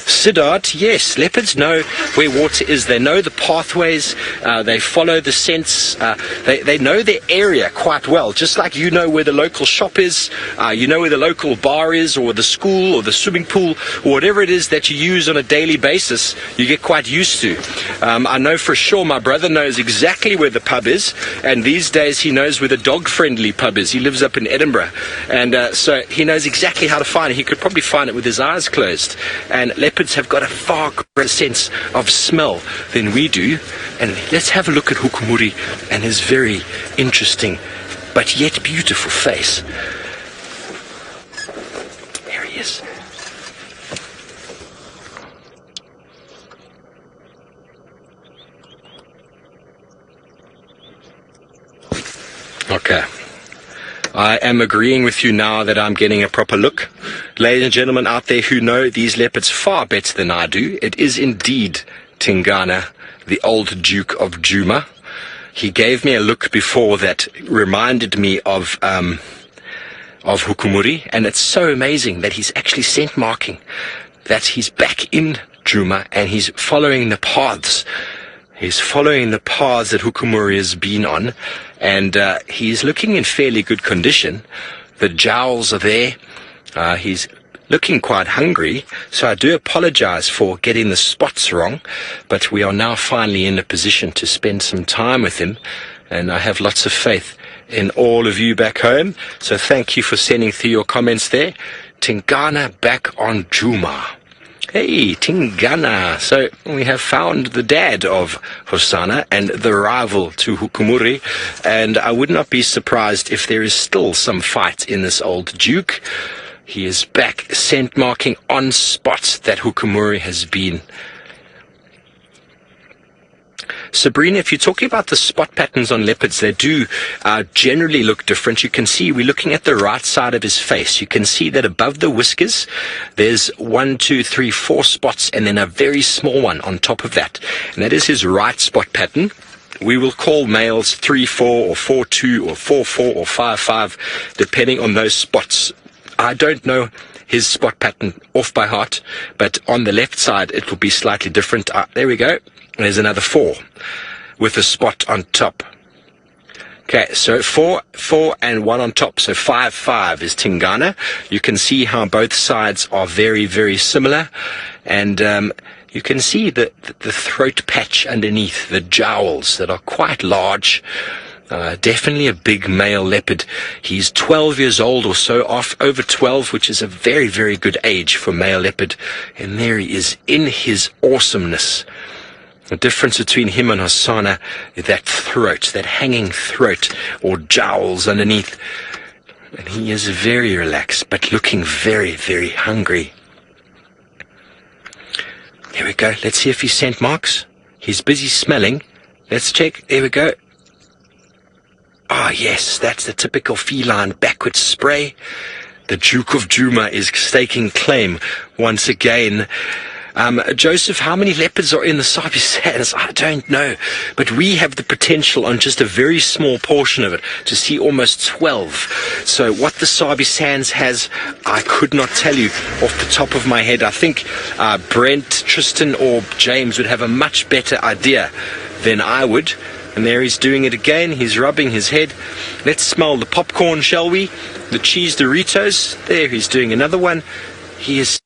Siddharth, yes, leopards know where water is. They know the pathways. They follow the scents. They know their area quite well, just like you know where the local shop is, you know where the local bar is, or the school, or the swimming pool, or whatever it is that you use on a daily basis, you get quite used to. I know for sure my brother knows exactly where the pub is, and these days he knows where the dog-friendly pub is. He lives up in Edinburgh, and so he knows exactly how to find it. He could probably find it with his eyes closed. And leopards have got a far greater sense of smell than we do. And let's have a look at Hukumuri and his very interesting but yet beautiful face. There he is. Okay. I am agreeing with you now that I'm getting a proper look. Ladies and gentlemen out there who know these leopards far better than I do, it is indeed Tingana, the old Duke of Djuma. He gave me a look before that reminded me of Hukumuri, and it's so amazing that he's actually scent marking, that he's back in Djuma and he's following the paths. He's following the paths that Hukumuri has been on, and he's looking in fairly good condition. The jowls are there. He's looking quite hungry, so I do apologize for getting the spots wrong, but we are now finally in a position to spend some time with him, and I have lots of faith in all of you back home, so thank you for sending through your comments there. Tingana back on Djuma. Hey, Tingana. So we have found the dad of Hosanna and the rival to Hukumuri, and I would not be surprised if there is still some fight in this old Duke. He is back scent marking on spots that Hukumuri has been. Sabrina, if you're talking about the spot patterns on leopards, they do generally look different. You can see, we're looking at the right side of his face. You can see that above the whiskers, there's 1, 2, 3, 4 spots, and then a very small one on top of that. And that is his right spot pattern. We will call males 3-4 or 4-2 or 4-4 or 5-5, depending on those spots. I don't know his spot pattern off by heart, but on the left side, it will be slightly different. There we go. There's another 4 with a spot on top. Okay, so 4, 4, and 1 on top. So 5, 5 is Tingana. You can see how both sides are very, very similar. And you can see the throat patch underneath, the jowls that are quite large. Definitely a big male leopard. He's 12 years old or so, over 12, which is a very, very good age for male leopard. And there he is in his awesomeness. The difference between him and Hosanna is that throat, that hanging throat or jowls underneath. And he is very relaxed, but looking very, very hungry. Here we go. Let's see if he scent marks. He's busy smelling. Let's check. There we go. Ah, yes, that's the typical feline backward spray. The Duke of Djuma is staking claim once again. Joseph, how many leopards are in the Sabi sands? I don't know. But we have the potential on just a very small portion of it to see almost 12. So what the Sabi sands has, I could not tell you off the top of my head. I think Brent, Tristan or James would have a much better idea than I would. And there he's doing it again. He's rubbing his head. Let's smell the popcorn, shall we? The cheese Doritos. There, he's doing another one. He is,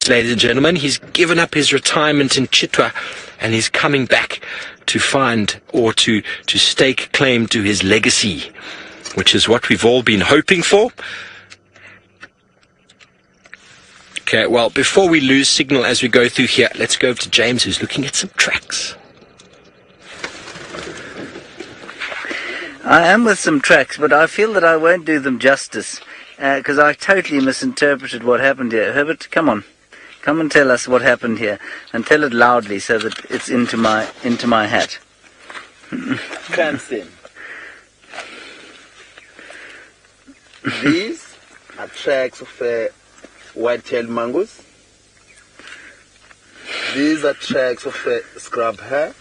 ladies and gentlemen, he's given up his retirement in Chitwa and he's coming back to find or to stake claim to his legacy, which is what we've all been hoping for. Okay, well, before we lose signal as we go through here, let's go over to James, who's looking at some tracks. I am with some tracks, but I feel that I won't do them justice because I totally misinterpreted what happened here. Herbert, come on. Come and tell us what happened here, and tell it loudly so that it's into my hat. Cranston. These are tracks of white-tailed mongoose. These are tracks of scrub hare.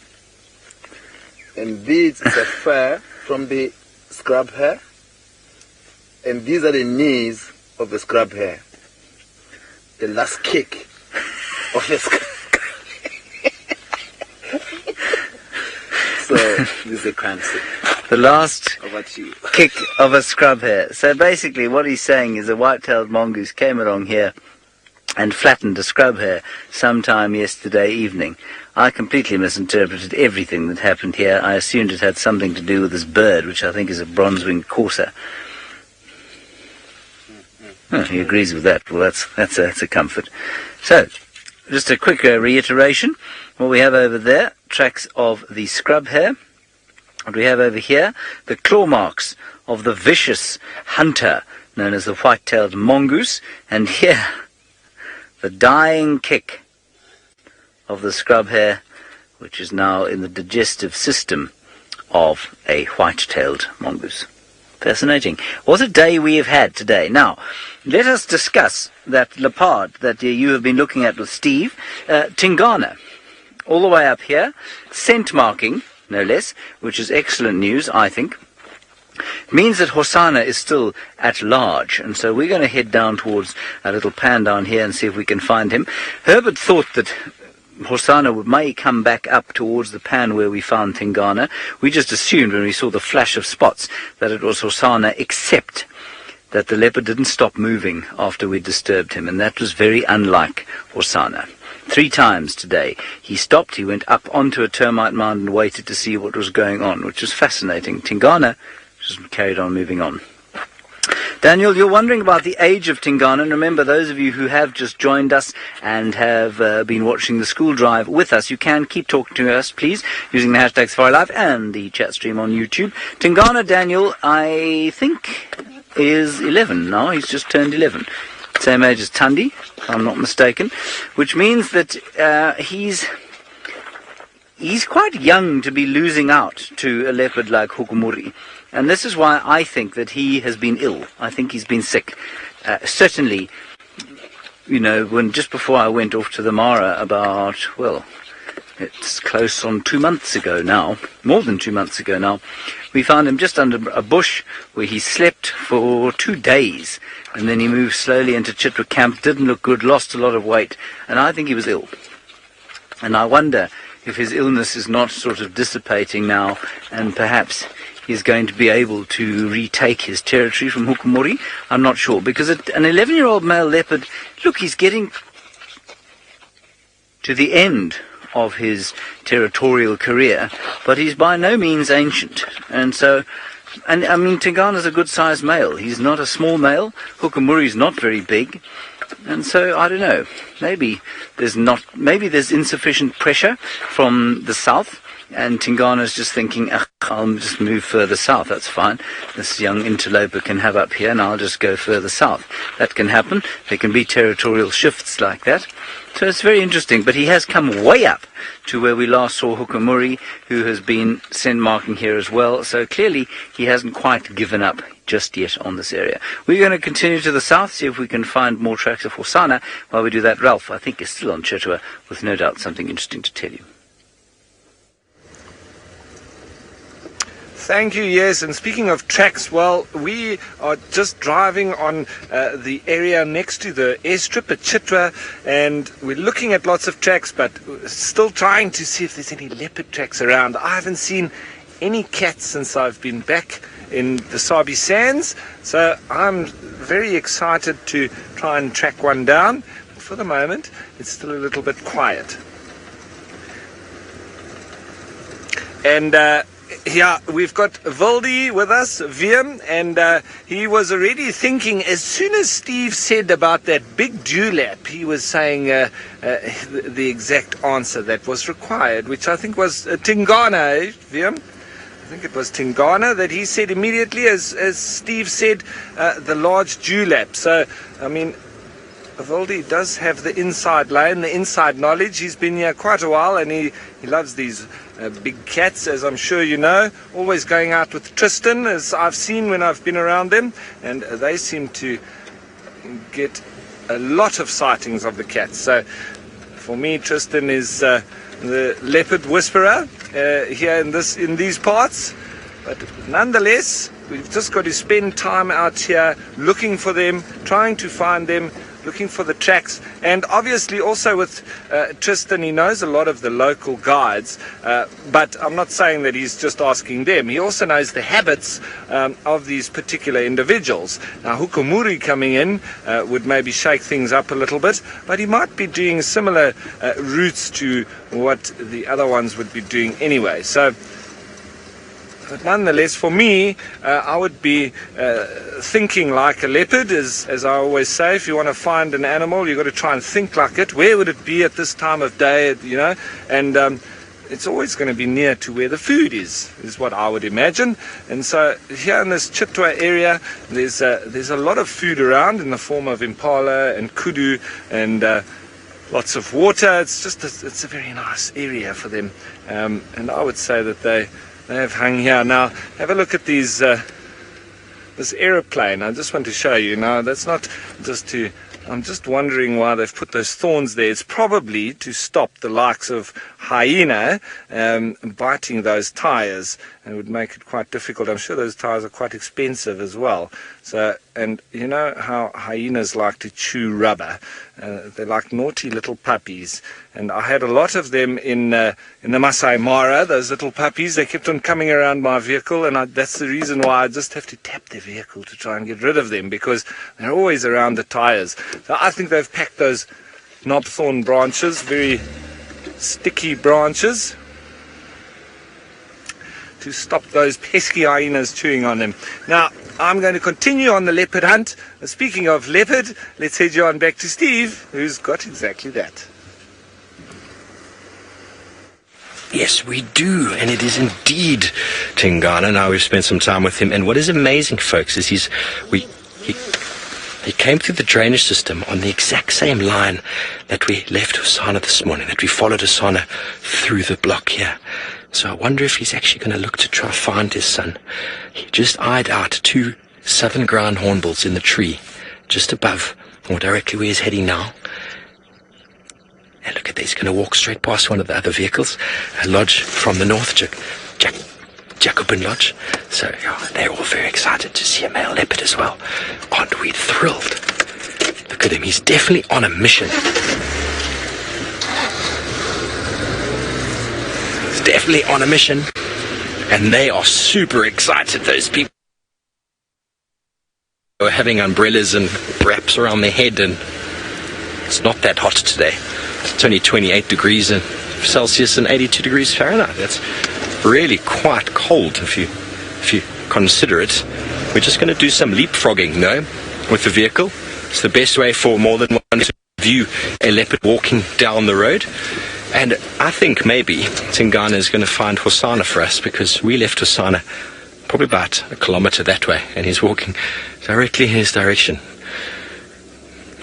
And this is a fur from the scrub hare. And these are the knees of the scrub hare. The last kick of the scrub. So, this is a Cranston. The last Over to you. kick of a scrub hare. So basically what he's saying is a white-tailed mongoose came along here and flattened a scrub hare sometime yesterday evening. I completely misinterpreted everything that happened here. I assumed it had something to do with this bird, which I think is a bronze-winged courser. Oh, he agrees with that. Well, that's a comfort. So, just a quick reiteration. What we have over there, tracks of the scrub hare. What we have over here, the claw marks of the vicious hunter known as the white-tailed mongoose. And here, the dying kick of the scrub hare, which is now in the digestive system of a white-tailed mongoose. Fascinating. What a day we have had today. Now, let us discuss that leopard that you have been looking at with Steve. Tingana, all the way up here, scent marking, no less, which is excellent news, I think. It means that Hosana is still at large, and so we're going to head down towards a little pan down here and see if we can find him. Herbert thought that Hosana may come back up towards the pan where we found Tingana. We just assumed when we saw the flash of spots that it was Hosana, except that the leopard didn't stop moving after we disturbed him, and that was very unlike Hosana. 3 times today he stopped, he went up onto a termite mound and waited to see what was going on, which was fascinating. Tingana just carried on moving on. Daniel, you're wondering about the age of Tingana, and remember, those of you who have just joined us and have been watching the school drive with us, you can keep talking to us, please, using the hashtag SafariLive and the chat stream on YouTube. Tingana, Daniel, I think, is 11 now. He's just turned 11. Same age as Tundi, if I'm not mistaken, which means that he's quite young to be losing out to a leopard like Hukumuri. And this is why I think that he has been ill. I think he's been sick. Certainly, you know, when just before I went off to the Mara about, well, it's close on 2 months ago now, more than 2 months ago now, we found him just under a bush where he slept for 2 days. And then he moved slowly into Chitwa camp, didn't look good, lost a lot of weight, and I think he was ill. And I wonder if his illness is not sort of dissipating now, and perhaps he's going to be able to retake his territory from Hukumuri. I'm not sure, because an 11-year-old male leopard, look, he's getting to the end of his territorial career, but he's by no means ancient. And so, and I mean, Tingana's a good-sized male. He's not a small male. Hukumuri's not very big. And so, I don't know, maybe there's insufficient pressure from the south, And Tingana's just thinking, I'll just move further south, that's fine. This young interloper can have up here and I'll just go further south. That can happen. There can be territorial shifts like that. So it's very interesting, but he has come way up to where we last saw Hukamuri, who has been scent marking here as well. So clearly he hasn't quite given up just yet on this area. We're going to continue to the south, see if we can find more tracks of Hosanna. While we do that, Ralph, I think, is still on Chitwa with no doubt something interesting to tell you. Thank you, yes. And speaking of tracks, well, we are just driving on the area next to the airstrip at Chitwa, and we're looking at lots of tracks, but still trying to see if there's any leopard tracks around. I haven't seen any cats since I've been back in the Sabi sands, so I'm very excited to try and track one down. But for the moment, it's still a little bit quiet. And yeah, we've got Vildi with us, Wiem, and he was already thinking, as soon as Steve said about that big dewlap, he was saying the exact answer that was required, which I think was Tingana, eh, Wiem? I think it was Tingana that he said immediately, as Steve said, the large dewlap. So, I mean, Vildi does have the inside lane, the inside knowledge. He's been here quite a while, and he loves these big cats, as I'm sure you know. Always going out with Tristan, as I've seen when I've been around them, and they seem to get a lot of sightings of the cats. So for me, Tristan is the leopard whisperer here in these parts. But nonetheless, we've just got to spend time out here looking for them, trying to find them, looking for the tracks. And obviously also with Tristan, he knows a lot of the local guides, but I'm not saying that he's just asking them. He also knows the habits of these particular individuals. Now, Hukamuri coming in would maybe shake things up a little bit, but he might be doing similar routes to what the other ones would be doing anyway. So, but nonetheless, for me, I would be thinking like a leopard, as I always say. If you want to find an animal, you've got to try and think like it. Where would it be at this time of day, you know? And it's always going to be near to where the food is what I would imagine. And so here in this Chitwa area, there's a lot of food around in the form of impala and kudu and lots of water. It's a very nice area for them. And I would say that they have hung here. Now, have a look at these, this aeroplane. I just want to show you. Now, that's not just to... I'm just wondering why they've put those thorns there. It's probably to stop the likes of hyena biting those tires, and it would make it quite difficult. I'm sure those tires are quite expensive as well. So, and you know how hyenas like to chew rubber. They're like naughty little puppies. And I had a lot of them in the Masai Mara, those little puppies. They kept on coming around my vehicle, and that's the reason why I just have to tap the vehicle to try and get rid of them, because they're always around the tires. So I think they've packed those knobthorn branches, very sticky branches, to stop those pesky hyenas chewing on them. Now, I'm going to continue on the leopard hunt. Speaking of leopard, let's head you on back to Steve, who's got exactly that. Yes, we do, and it is indeed Tingana. Now we've spent some time with him, and what is amazing, folks, is he came through the drainage system on the exact same line that we left Hosanna this morning, that we followed Hosanna through the block here. So I wonder if he's actually going to look to try find his son. He just eyed out 2 southern ground hornbills in the tree, just above, or directly where he's heading now. And look at this, he's going to walk straight past one of the other vehicles, a lodge from the north, Jacobin Lodge. So yeah, they're all very excited to see a male leopard as well. Aren't we thrilled? Look at him, he's definitely on a mission. He's definitely on a mission. And they are super excited, those people. They're having umbrellas and wraps around their head, and it's not that hot today. It's only 28 degrees Celsius and 82 degrees Fahrenheit. That's really quite cold if you consider it. We're just going to do some leapfrogging, with the vehicle. It's the best way for more than one to view a leopard walking down the road. And I think maybe Tingana is going to find Hosana for us, because we left Hosana probably about a kilometre that way, and he's walking directly in his direction.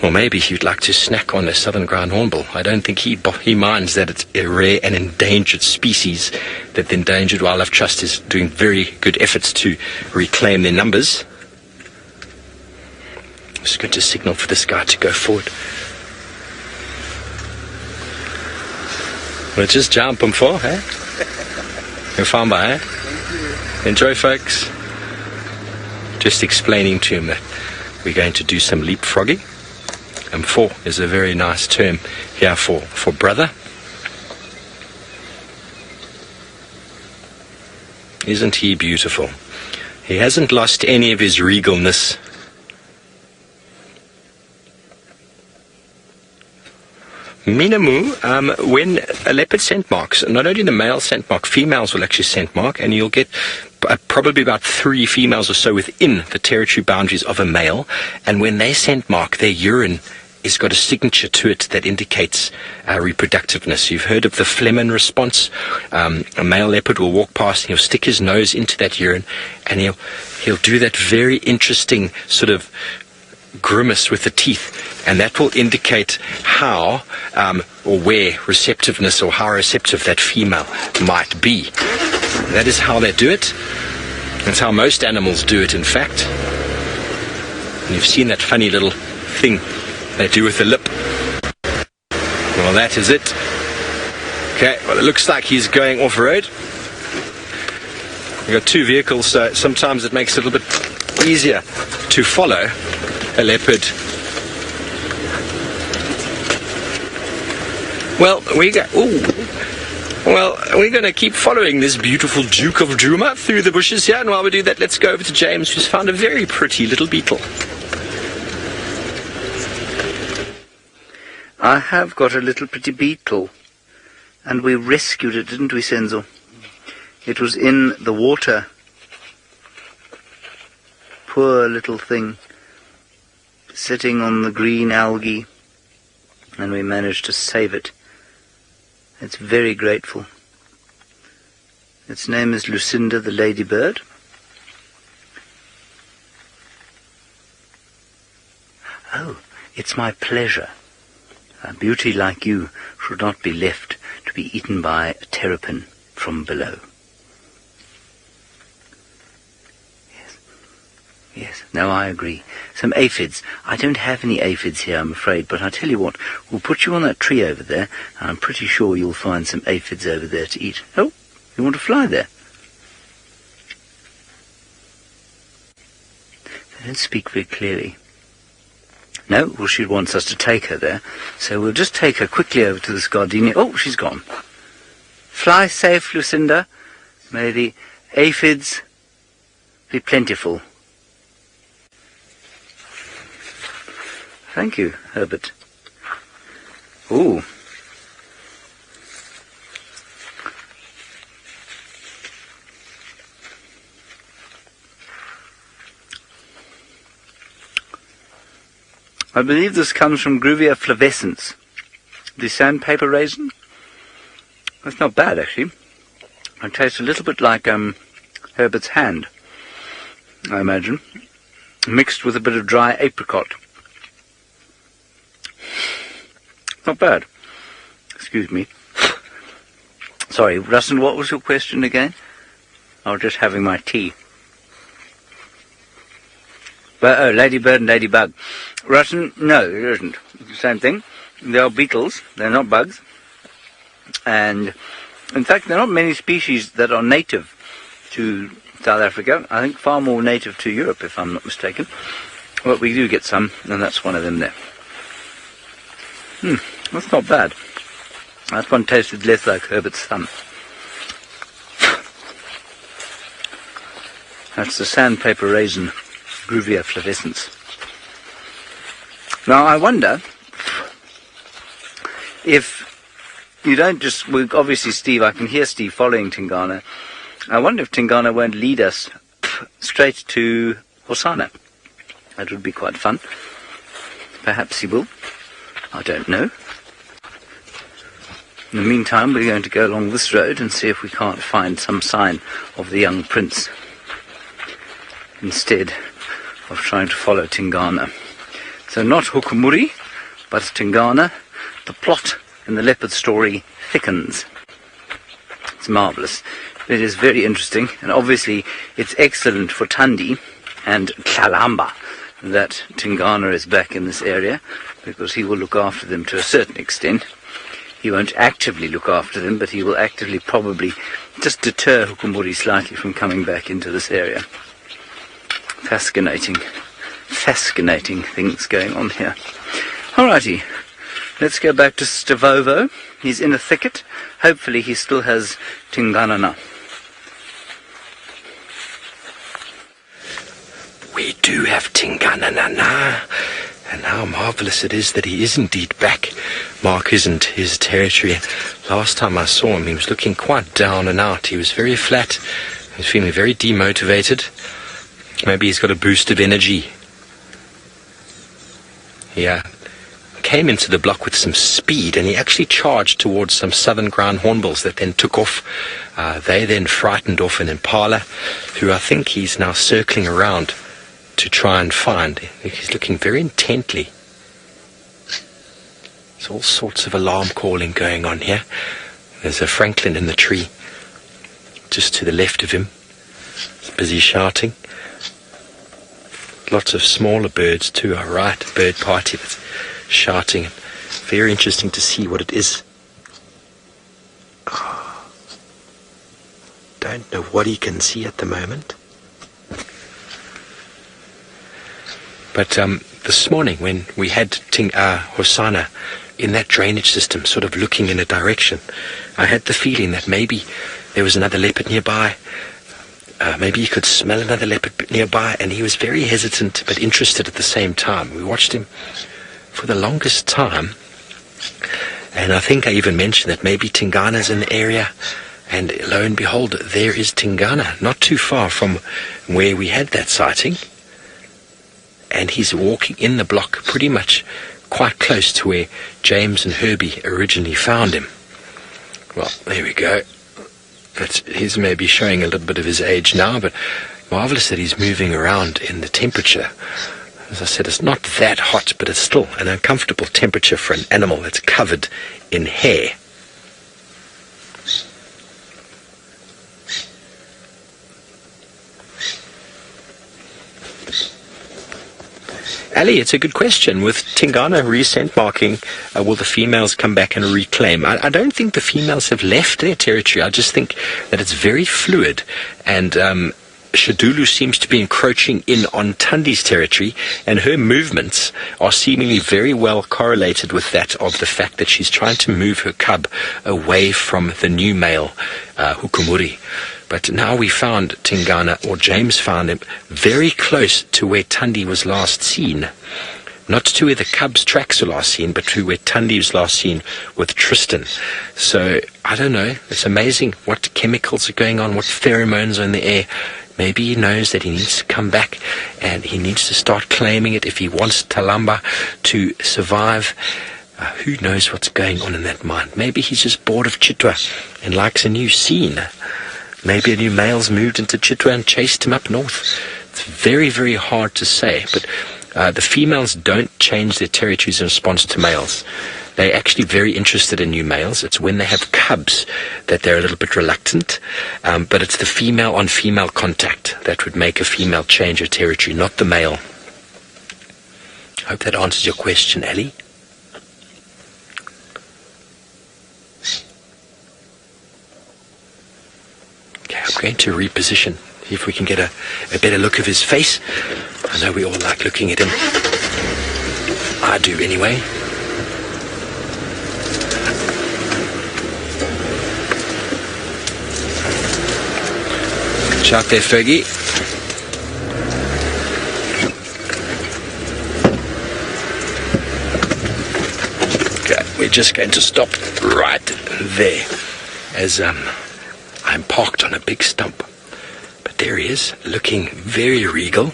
Or maybe he'd like to snack on the southern ground hornbill. I don't think he minds that it's a rare and endangered species, that the Endangered Wildlife Trust is doing very good efforts to reclaim their numbers. It's good to signal for this guy to go forward. Well, just jump him for, eh? You're fine by, eh? Enjoy, folks. Just explaining to him that we're going to do some leapfrogging. And "for" is a very nice term here for brother. Isn't he beautiful? He hasn't lost any of his regalness. Minamu, when a leopard scent marks, not only the male scent mark, females will actually scent mark, and you'll get probably about 3 females or so within the territory boundaries of a male, and when they scent mark, their urine has got a signature to it that indicates reproductiveness. You've heard of the Flehmen response. A male leopard will walk past and he'll stick his nose into that urine, and he'll do that very interesting sort of grimace with the teeth, and that will indicate how or where receptiveness, or how receptive that female might be. That is how they do it. That's how most animals do it, in fact. And you've seen that funny little thing they do with the lip. Well, that is it. Okay, well, it looks like he's going off-road. We've got 2 vehicles, so sometimes it makes it a little bit easier to follow a leopard. Well, we're going to keep following this beautiful Duke of Djuma through the bushes here, and while we do that, let's go over to James, who's found a very pretty little beetle. I have got a little pretty beetle, and we rescued it, didn't we, Senzo? It was in the water. Poor little thing, sitting on the green algae, and we managed to save it. It's very grateful. Its name is Lucinda the ladybird. Oh, it's my pleasure. A beauty like you should not be left to be eaten by a terrapin from below. Yes, no, I agree. Some aphids. I don't have any aphids here, I'm afraid, but I tell you what, we'll put you on that tree over there, and I'm pretty sure you'll find some aphids over there to eat. Oh, you want to fly there? They don't speak very clearly. No, well, she wants us to take her there, so we'll just take her quickly over to this gardenia. Oh, she's gone. Fly safe, Lucinda. May the aphids be plentiful. Thank you, Herbert. Ooh. I believe this comes from Gruvia flavescens, the sandpaper raisin. That's not bad, actually. It tastes a little bit like Herbert's hand, I imagine, mixed with a bit of dry apricot. Not bad. Excuse me. Sorry, Rustin, what was your question again? I was just having my tea. But, oh, ladybird and ladybug. Rustin, no, it isn't. It's the same thing. They are beetles. They're not bugs. And, in fact, there are not many species that are native to South Africa. I think far more native to Europe, if I'm not mistaken. But we do get some, and that's one of them there. That's not bad. That one tasted less like Herbert's thumb. That's the sandpaper raisin, Gruvia flavescens. Now I wonder if you don't just, well, obviously Steve, I can hear Steve following Tingana. I wonder if Tingana won't lead us straight to Hosana. That would be quite fun. Perhaps he will. I don't know. In the meantime, we're going to go along this road and see if we can't find some sign of the young prince, instead of trying to follow Tingana. So not Hukumuri, but Tingana. The plot in the leopard story thickens. It's marvellous. It is very interesting, and obviously it's excellent for Tandi and Kalamba that Tingana is back in this area, because he will look after them to a certain extent. He won't actively look after them, but he will actively probably just deter Hukumuri slightly from coming back into this area. Fascinating things going on here. Alrighty, let's go back to Stavovo. He's in a thicket. Hopefully he still has Tingana now. We do have Tingana now. And how marvellous it is that he is indeed back. Mark isn't his territory. Last time I saw him, he was looking quite down and out. He was very flat. He was feeling very demotivated. Maybe he's got a boost of energy. He came into the block with some speed, and he actually charged towards some southern ground hornbills that then took off. They then frightened off an impala, who I think he's now circling around to try and find. He's looking very intently. There's all sorts of alarm calling going on here. There's a francolin in the tree just to the left of him. He's busy shouting. Lots of smaller birds too are right. A bird party that's shouting. Very interesting to see what it is. Don't know what he can see at the moment. But this morning, when we had Hosana in that drainage system, sort of looking in a direction, I had the feeling that maybe there was another leopard nearby. Maybe he could smell another leopard nearby, and he was very hesitant but interested at the same time. We watched him for the longest time, and I think I even mentioned that maybe Tingana's in the area, and lo and behold, there is Tingana, not too far from where we had that sighting. And he's walking in the block pretty much quite close to where James and Herbie originally found him. Well, there we go. But he's maybe showing a little bit of his age now, but marvellous that he's moving around in the temperature. As I said, it's not that hot, but it's still an uncomfortable temperature for an animal that's covered in hair. Ali, it's a good question. With Tingana recent marking, will the females come back and reclaim? I don't think the females have left their territory. I just think that it's very fluid, and Shadulu seems to be encroaching in on Tandi's territory, and her movements are seemingly very well correlated with that of the fact that she's trying to move her cub away from the new male, Hukumuri. But now we found Tingana, or James found him, very close to where Tandi was last seen. Not to where the cub's tracks were last seen, but to where Tandi was last seen with Tristan. So, I don't know. It's amazing what chemicals are going on, what pheromones are in the air. Maybe he knows that he needs to come back, and he needs to start claiming it if he wants Talamba to survive. Who knows what's going on in that mind? Maybe he's just bored of Chitwa and likes a new scene. Maybe a new male's moved into Chitwa and chased him up north. It's very, very hard to say, but the females don't change their territories in response to males. They're actually very interested in new males. It's when they have cubs that they're a little bit reluctant, but it's the female-on-female contact that would make a female change her territory, not the male. I hope that answers your question, Ali. Okay, I'm going to reposition, see if we can get a better look of his face. I know we all like looking at him. I do anyway. Watch out there, Fergie. Okay, we're just going to stop right there as I'm parked on a big stump. But there he is, looking very regal,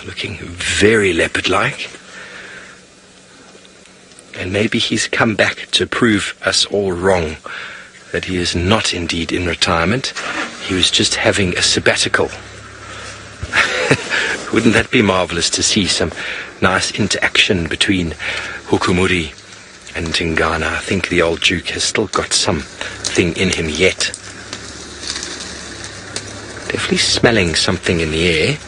looking very leopard-like. And maybe he's come back to prove us all wrong, that he is not indeed in retirement. He was just having a sabbatical. Wouldn't that be marvelous to see some nice interaction between Hukumuri and Tingana? I think the old Duke has still got something in him yet. Definitely smelling something in the air.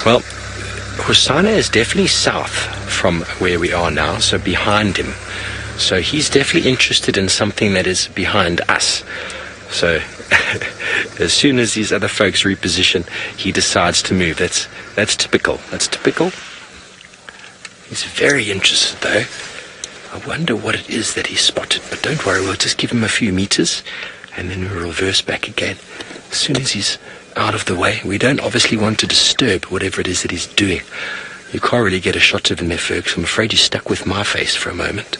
Well, Hosana is definitely south from where we are now, so behind him. So he's definitely interested in something that is behind us. So as soon as these other folks reposition, he decides to move. That's typical. That's typical. He's very interested, though. I wonder what it is that he spotted. But don't worry, we'll just give him a few meters, and then we'll reverse back again. As soon as he's out of the way, we don't obviously want to disturb whatever it is that he's doing. You can't really get a shot of him there, folks. I'm afraid he's stuck with my face for a moment.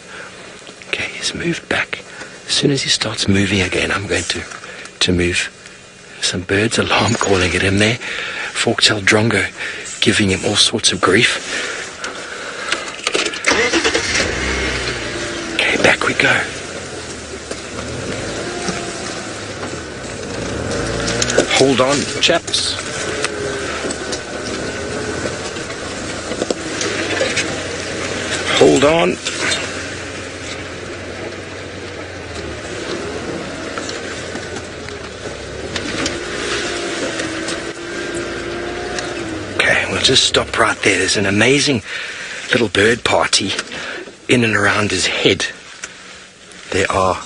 Okay, he's moved back. As soon as he starts moving again, I'm going to move. Some birds alarm calling at him there. Forktail drongo giving him all sorts of grief. Okay, back we go. Hold on, chaps. Hold on. Okay, we'll just stop right there. There's an amazing little bird party in and around his head. There are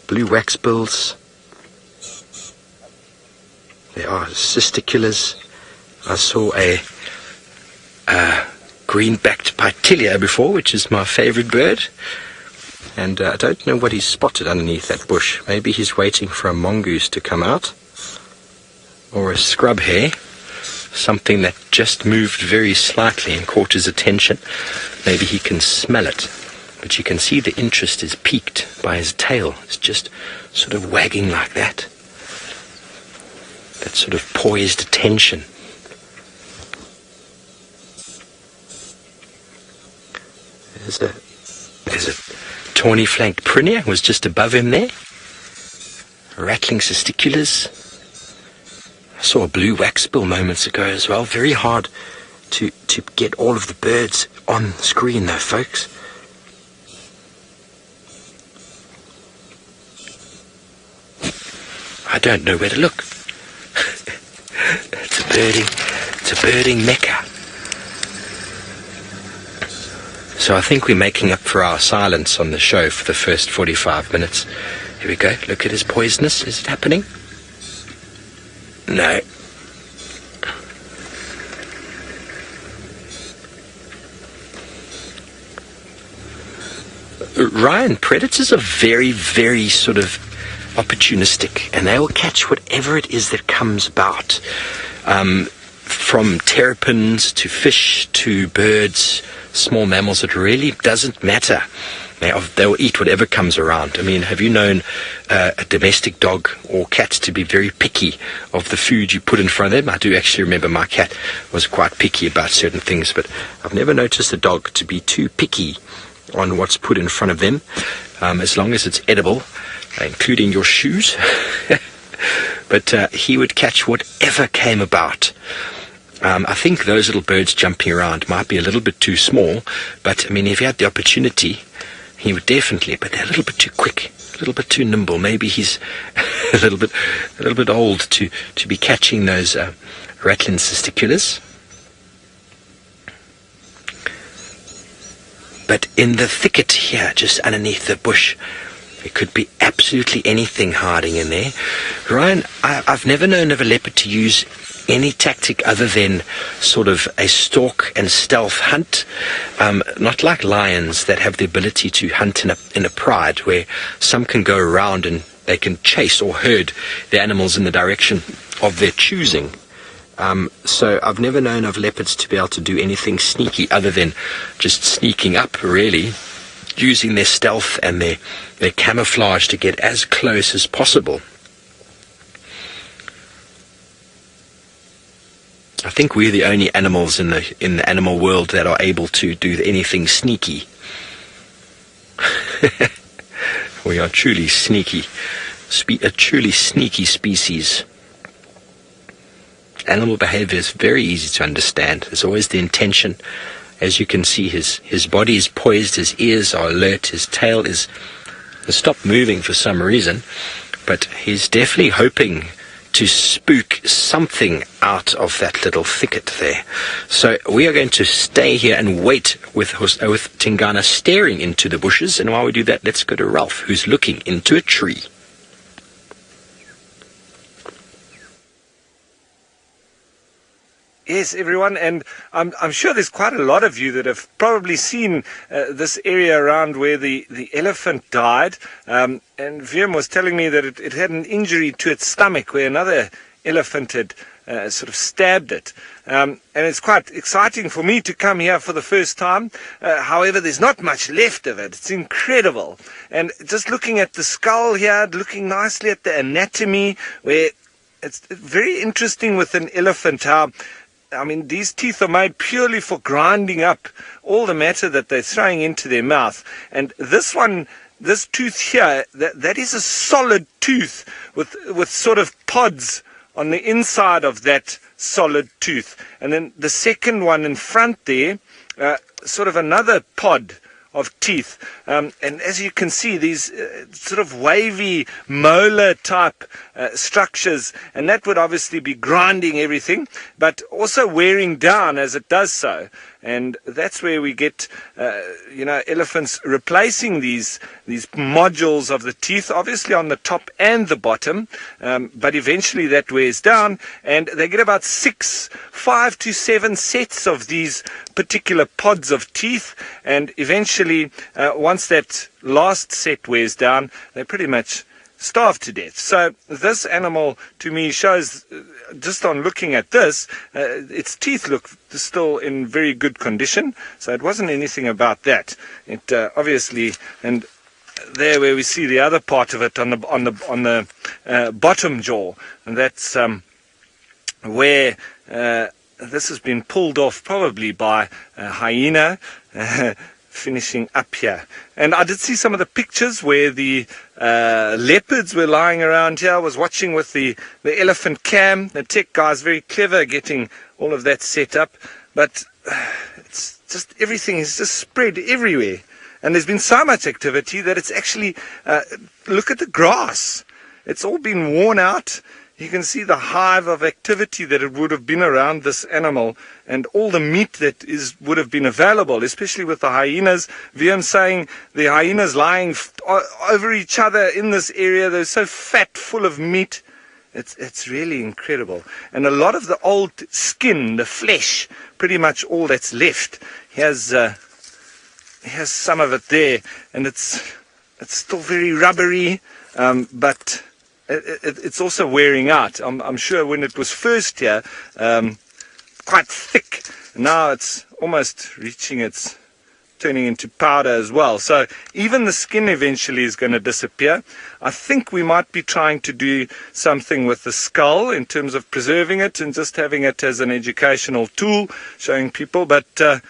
blue waxbills. There are cisticulars. I saw a green-backed pytilia before, which is my favorite bird. And I don't know what he's spotted underneath that bush. Maybe he's waiting for a mongoose to come out. Or a scrub hare. Something that just moved very slightly and caught his attention. Maybe he can smell it. But you can see the interest is piqued by his tail. It's just sort of wagging like that. That sort of poised attention. There's a tawny-flanked prunier was just above him there. Rattling cisticulars. I saw a blue waxbill moments ago as well. Very hard to get all of the birds on screen though, folks. I don't know where to look. It's a birding mecca. So I think we're making up for our silence on the show for the first 45 minutes. Here we go. Look at his poisonous. Is it happening? No. Ryan, predators are very, very sort of opportunistic, and they will catch whatever it is that comes about, from terrapins to fish to birds, small mammals. It really doesn't matter. They'll eat whatever comes around. I mean, have you known a domestic dog or cat to be very picky of the food you put in front of them? I do actually remember my cat was quite picky about certain things, but I've never noticed a dog to be too picky on what's put in front of them, as long as it's edible, including your shoes. But he would catch whatever came about. I think those little birds jumping around might be a little bit too small, but I mean, if he had the opportunity, he would definitely. But they're a little bit too quick, a little bit too nimble. Maybe he's a little bit old to be catching those rattling cisticulars. But in the thicket here, just underneath the bush, there could be absolutely anything hiding in there. Ryan, I've never known of a leopard to use any tactic other than sort of a stalk and stealth hunt. Not like lions that have the ability to hunt in a pride, where some can go around and they can chase or herd the animals in the direction of their choosing. So I've never known of leopards to be able to do anything sneaky other than just sneaking up, really, using their stealth and their camouflage to get as close as possible. think we're the only animals in the animal world that are able to do anything sneaky. We are truly sneaky, a truly sneaky species. Animal behavior is very easy to understand. There's always the intention. As you can see, his body is poised, his ears are alert, his tail has stopped moving for some reason, but he's definitely hoping to spook something out of that little thicket there. So we are going to stay here and wait with Tingana staring into the bushes, and while we do that, let's go to Ralph, who's looking into a tree. Yes, everyone, and I'm sure there's quite a lot of you that have probably seen this area around where the elephant died. And Viam was telling me that it had an injury to its stomach where another elephant had sort of stabbed it. And it's quite exciting for me to come here for the first time. However, there's not much left of it. It's incredible. And just looking at the skull here, looking nicely at the anatomy, where it's very interesting with an elephant how, I mean, these teeth are made purely for grinding up all the matter that they're throwing into their mouth. And this one, this tooth here, that is a solid tooth with sort of pods on the inside of that solid tooth. And then the second one in front there, sort of another pod of teeth. And as you can see, these sort of wavy molar type structures, and that would obviously be grinding everything, but also wearing down as it does so. And that's where we get, elephants replacing these modules of the teeth, obviously on the top and the bottom, but eventually that wears down, and they get about 5 to 7 sets of these particular pods of teeth, and eventually, once that last set wears down, they pretty much starve to death. So this animal to me shows, just on looking at this, its teeth look still in very good condition, so it wasn't anything about that. It obviously, and there where we see the other part of it on the bottom jaw, and that's where this has been pulled off probably by a hyena. Finishing up here. And I did see some of the pictures where the leopards were lying around here. I was watching with the elephant cam. The tech guy's very clever getting all of that set up. But it's just, everything is just spread everywhere. And there's been so much activity that it's actually, look at the grass. It's all been worn out. You can see the hive of activity that it would have been around this animal, and all the meat that would have been available, especially with the hyenas. Viam saying the hyenas lying over each other in this area. They're so fat, full of meat. It's really incredible. And a lot of the old skin, the flesh, pretty much all that's left. Here's some of it there, and it's still very rubbery, but it's also wearing out. I'm sure when it was first here, quite thick. Now it's almost turning into powder as well. So even the skin eventually is going to disappear. I think we might be trying to do something with the skull in terms of preserving it and just having it as an educational tool, showing people. But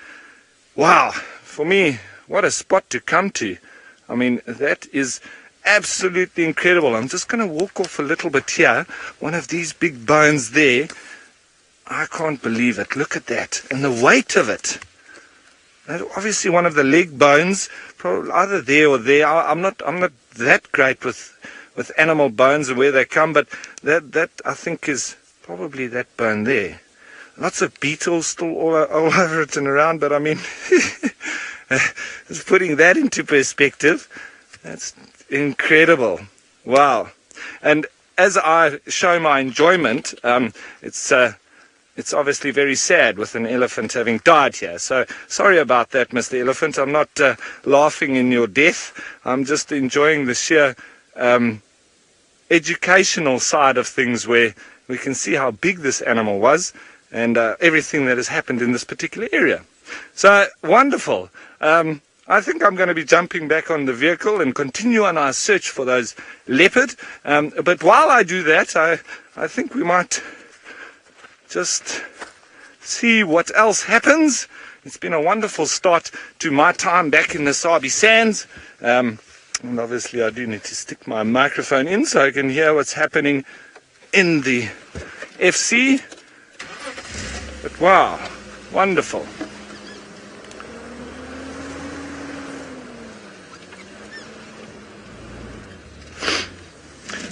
wow, for me, what a spot to come to. I mean, that is absolutely incredible. I'm just going to walk off a little bit here. One of these big bones there. I can't believe it. Look at that. And the weight of it. Obviously one of the leg bones, probably either there or there. I'm not that great with animal bones and where they come, but that I think is probably that bone there. Lots of beetles still all over it and around, but I mean, just putting that into perspective, that's incredible. Wow. And as I show my enjoyment, it's obviously very sad with an elephant having died here. So sorry about that, Mr. Elephant. I'm not laughing in your death. I'm just enjoying the sheer educational side of things, where we can see how big this animal was and everything that has happened in this particular area. So wonderful. I think I'm going to be jumping back on the vehicle and continue on our search for those leopard. But while I do that, I think we might just see what else happens. It's been a wonderful start to my time back in the Sabi sands. And obviously I do need to stick my microphone in so I can hear what's happening in the FC. But wow, wonderful.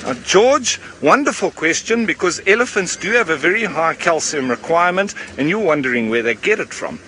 Now, George, wonderful question, because elephants do have a very high calcium requirement, and you're wondering where they get it from.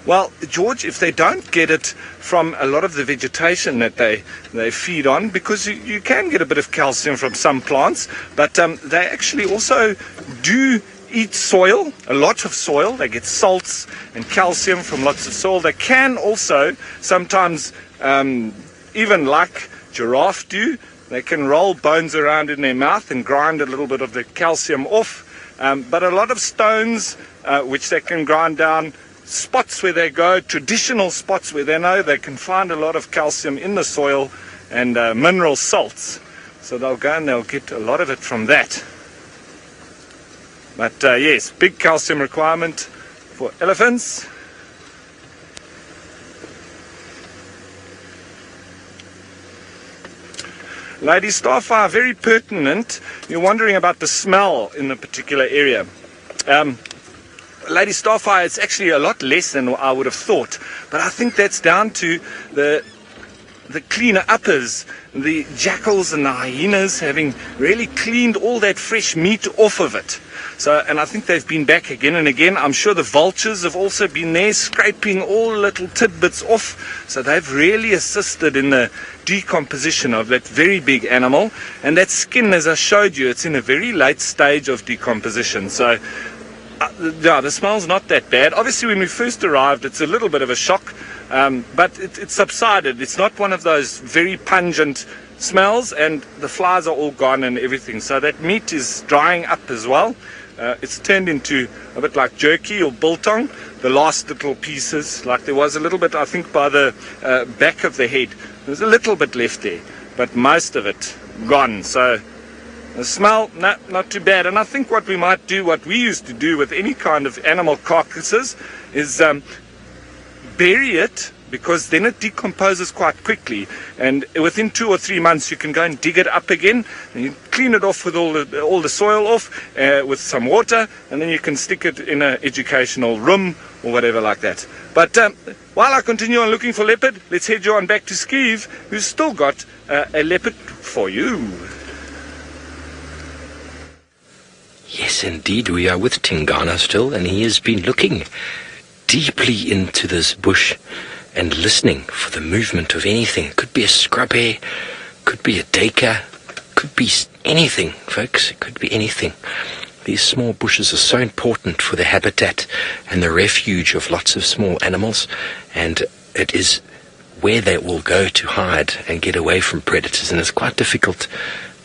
Well, George, if they don't get it from a lot of the vegetation that they feed on, because you can get a bit of calcium from some plants, but they actually also do eat soil, a lot of soil. They get salts and calcium from lots of soil. They can also sometimes, even like giraffe do, they can roll bones around in their mouth and grind a little bit of the calcium off. But a lot of stones, which they can grind down, spots where they go, traditional spots where they know they can find a lot of calcium in the soil and mineral salts. So they'll go and they'll get a lot of it from that. But yes, big calcium requirement for elephants. Lady Starfire, very pertinent. You're wondering about the smell in the particular area. Lady Starfire, it's actually a lot less than I would have thought, but I think that's down to the cleaner uppers, the jackals and the hyenas having really cleaned all that fresh meat off of it. So, and I think they've been back again and again. I'm sure the vultures have also been there scraping all little tidbits off. So they've really assisted in the decomposition of that very big animal. And that skin, as I showed you, it's in a very late stage of decomposition. So yeah, the smell's not that bad. Obviously, when we first arrived, it's a little bit of a shock, but it subsided. It's not one of those very pungent smells, and the flies are all gone and everything. So that meat is drying up as well. It's turned into a bit like jerky or biltong, the last little pieces, like there was a little bit, I think, by the back of the head. There's a little bit left there, but most of it gone. So the smell, no, not too bad. And I think what we might do, what we used to do with any kind of animal carcasses, is bury it, because then it decomposes quite quickly, and within 2 or 3 months you can go and dig it up again, and you clean it off with all the soil off with some water, and then you can stick it in an educational room or whatever like that. But while I continue on looking for leopard, let's head you on back to Skeeve, who's still got a leopard for you. Yes, indeed, we are with Tingana still, and he has been looking deeply into this bush and listening for the movement of anything. It could be a scrub hare, could be a duiker, could be anything, folks. It could be anything. These small bushes are so important for the habitat and the refuge of lots of small animals, and it is where they will go to hide and get away from predators, and it's quite difficult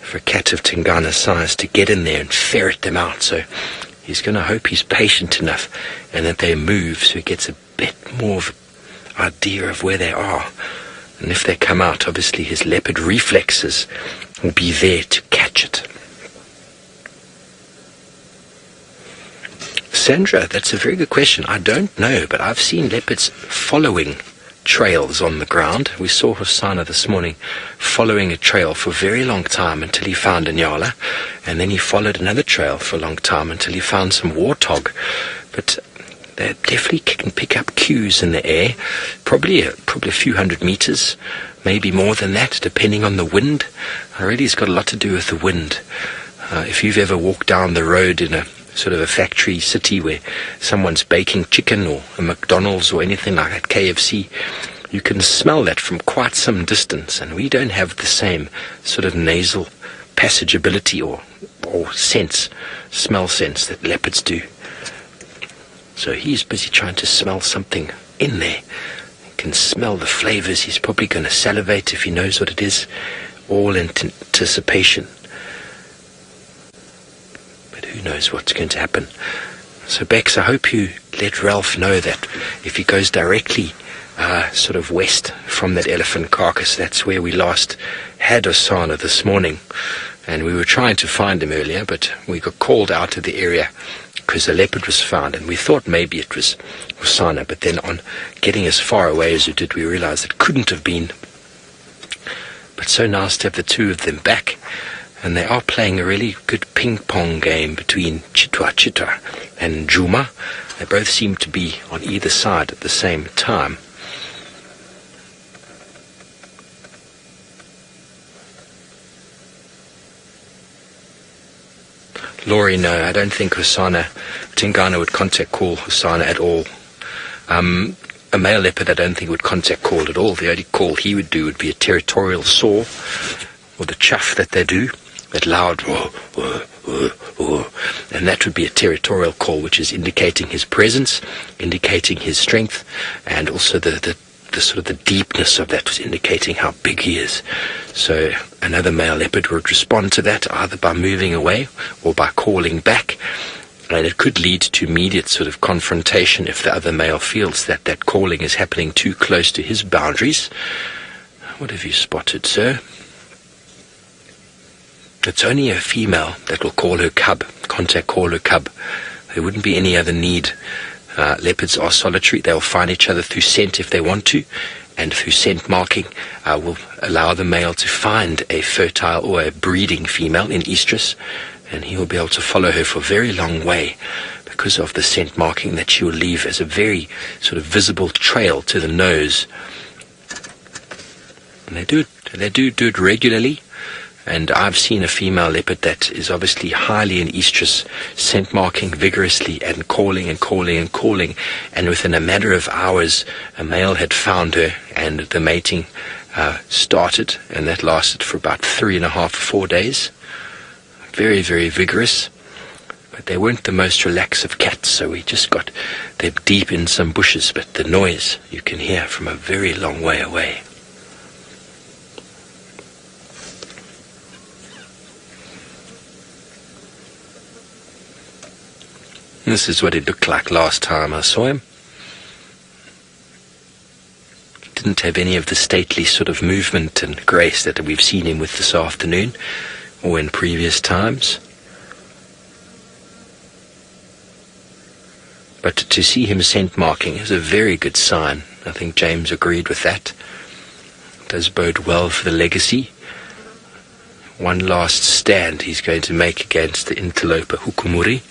for a cat of Tingana's size to get in there and ferret them out. So he's going to hope he's patient enough and that they move so he gets a bit more of an idea of where they are. And if they come out, obviously his leopard reflexes will be there to catch it. Sandra, that's a very good question. I don't know, but I've seen leopards following trails on the ground. We saw Hosanna this morning following a trail for a very long time until he found a nyala, and then he followed another trail for a long time until he found some warthog. But they definitely can pick up cues in the air, probably a few hundred meters, maybe more than that, depending on the wind. Really, it's got a lot to do with the wind. If you've ever walked down the road in a sort of a factory city where someone's baking chicken, or a McDonald's or anything like that, KFC, you can smell that from quite some distance, and we don't have the same sort of nasal passage ability or smell sense that leopards do. So he's busy trying to smell something in there. He can smell the flavors. He's probably going to salivate if he knows what it is, all in anticipation. Who knows what's going to happen. So Bex, I hope you let Ralph know that if he goes directly sort of west from that elephant carcass, that's where we last had Osana this morning, and we were trying to find him earlier, but we got called out of the area because a leopard was found, and we thought maybe it was Hosana, but then on getting as far away as we did, we realized it couldn't have been. But so nice to have the two of them back, and they are playing a really good ping-pong game between Chitwa and Djuma. They both seem to be on either side at the same time. Laurie, no, I don't think Tingana would contact call Hosana at all. A male leopard, I don't think would contact call at all. The only call he would do would be a territorial saw, or the chuff that they do, that loud, whoa, whoa, whoa, whoa. And that would be a territorial call, which is indicating his presence, indicating his strength, and also the sort of the deepness of that was indicating how big he is. So another male leopard would respond to that either by moving away or by calling back, and it could lead to immediate sort of confrontation if the other male feels that that calling is happening too close to his boundaries. What have you spotted, sir? It's only a female that will call her cub, contact call her cub. There wouldn't be any other need. Leopards are solitary. They'll find each other through scent if they want to, and through scent marking will allow the male to find a fertile or a breeding female in estrus, and he will be able to follow her for a very long way because of the scent marking that she will leave as a very sort of visible trail to the nose. And they do it regularly. And I've seen a female leopard that is obviously highly in estrus, scent marking vigorously and calling and calling and calling. And within a matter of hours, a male had found her, and the mating started, and that lasted for about 3.5 or 4 days. Very, very vigorous. But they weren't the most relaxed of cats, so we just got them deep in some bushes. But the noise you can hear from a very long way away. This is what it looked like last time I saw him. Didn't have any of the stately sort of movement and grace that we've seen him with this afternoon, or in previous times. But to see him scent marking is a very good sign. I think James agreed with that. It does bode well for the legacy. One last stand he's going to make against the interloper Hukumuri.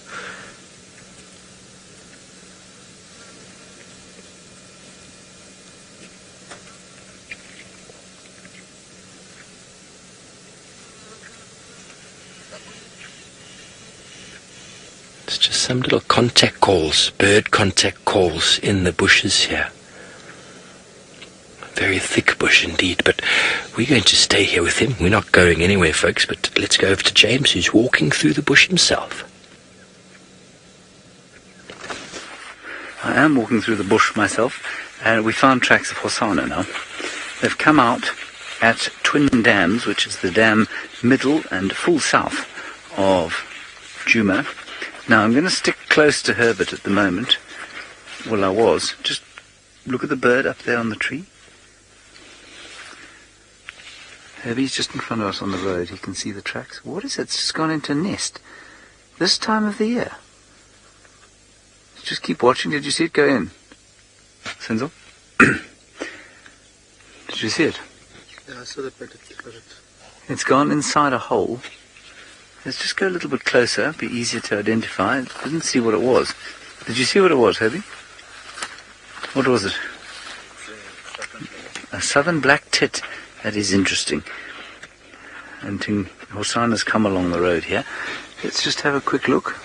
It's just some little contact calls, bird contact calls in the bushes here. Very thick bush indeed, but we're going to stay here with him. We're not going anywhere, folks, but let's go over to James, who's walking through the bush himself. I am walking through the bush myself, and we found tracks of Hosana now. They've come out at Twin Dams, which is the dam middle and full south of Djuma. Now, I'm going to stick close to Herbert at the moment. Well, I was. Just look at the bird up there on the tree. Herbie's just in front of us on the road. He can see the tracks. What is it? It's just gone into a nest. This time of the year. Just keep watching. Did you see it go in? Senzo? Did you see it? Yeah, I saw that, but It's gone inside a hole. Let's just go a little bit closer, it'll be easier to identify. I didn't see what it was. Did you see what it was, Herbie? What was it? A southern black tit. That is interesting. And Hosana's come along the road here. Let's just have a quick look.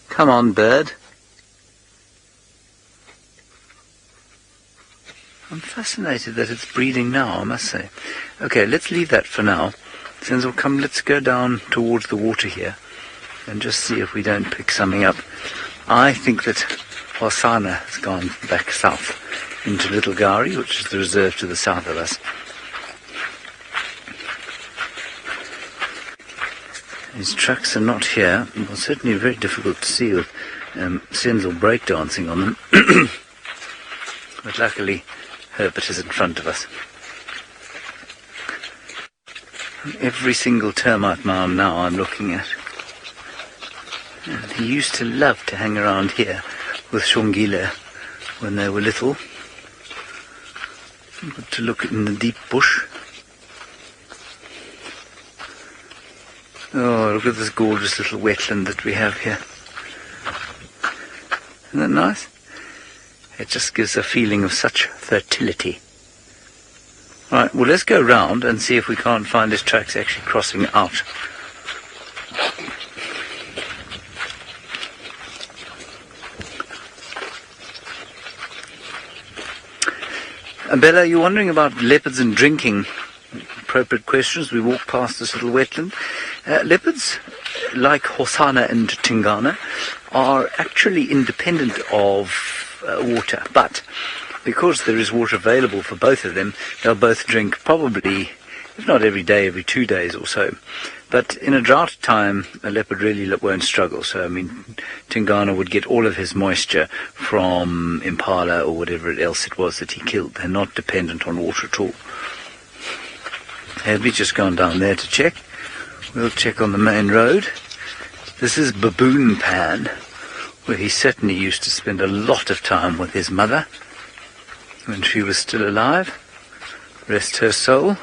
Come on, bird. I'm fascinated that it's breeding now, I must say. Okay, let's leave that for now. Senzo, come, let's go down towards the water here and just see if we don't pick something up. I think that Hosana has gone back south into Little Gari, which is the reserve to the south of us. His tracks are not here. Well, certainly very difficult to see with Senzo breakdancing on them. But luckily, Herbert is in front of us. Every single termite mound now I'm looking at. And he used to love to hang around here with Shongile when they were little. Good to look in the deep bush. Oh, look at this gorgeous little wetland that we have here. Isn't that nice? It just gives a feeling of such fertility. Right, well, let's go round and see if we can't find his tracks actually crossing out. Bella, you're wondering about leopards and drinking. Appropriate questions. We walk past this little wetland. Leopards, like Hosana and Tingana, are actually independent of water, but because there is water available for both of them, they'll both drink probably, if not every day, every 2 days or so. But in a drought time, a leopard really won't struggle. So, I mean, Tingana would get all of his moisture from impala or whatever else it was that he killed. They're not dependent on water at all. Have we just gone down there to check? We'll check on the main road. This is Baboon Pan, where he certainly used to spend a lot of time with his mother when she was still alive. Rest her soul.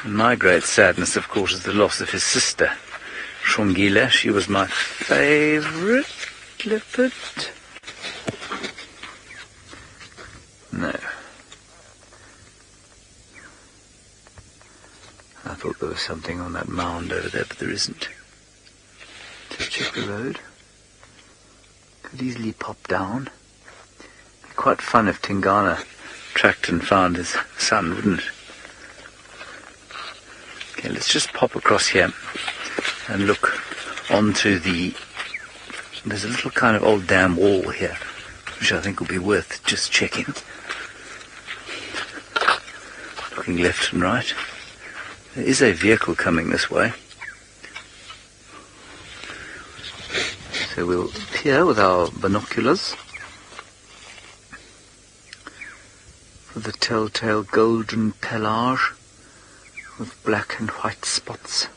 And my great sadness, of course, is the loss of his sister, Shongile. She was my favourite leopard. No. I thought there was something on that mound over there, but there isn't. Just check the road. Could easily pop down. Be quite fun if Tingana tracked and found his son, wouldn't it? Okay, let's just pop across here and look onto the... There's a little kind of old dam wall here, which I think will be worth just checking. Looking left and right. There is a vehicle coming this way. So we'll peer with our binoculars for the telltale golden pelage with black and white spots.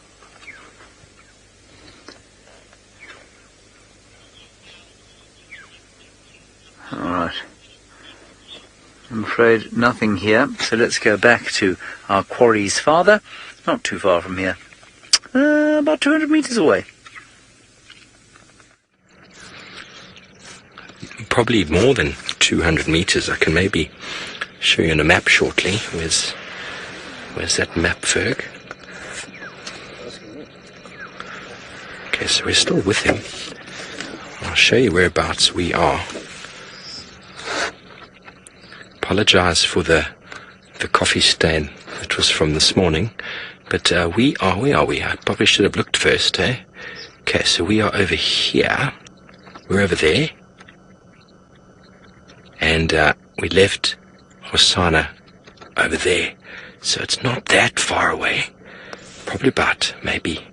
Alright. I'm afraid nothing here, so let's go back to our quarry's father. Not too far from here. About 200 metres away. Probably more than 200 metres. I can maybe show you on a map shortly. Where's that map, Ferg? Okay, so we're still with him. I'll show you whereabouts we are. Apologise for the coffee stain that was from this morning, but where are we? I probably should have looked first, eh? Okay, so we are over here. We're over there. And we left Hosana over there. So it's not that far away. Probably about maybe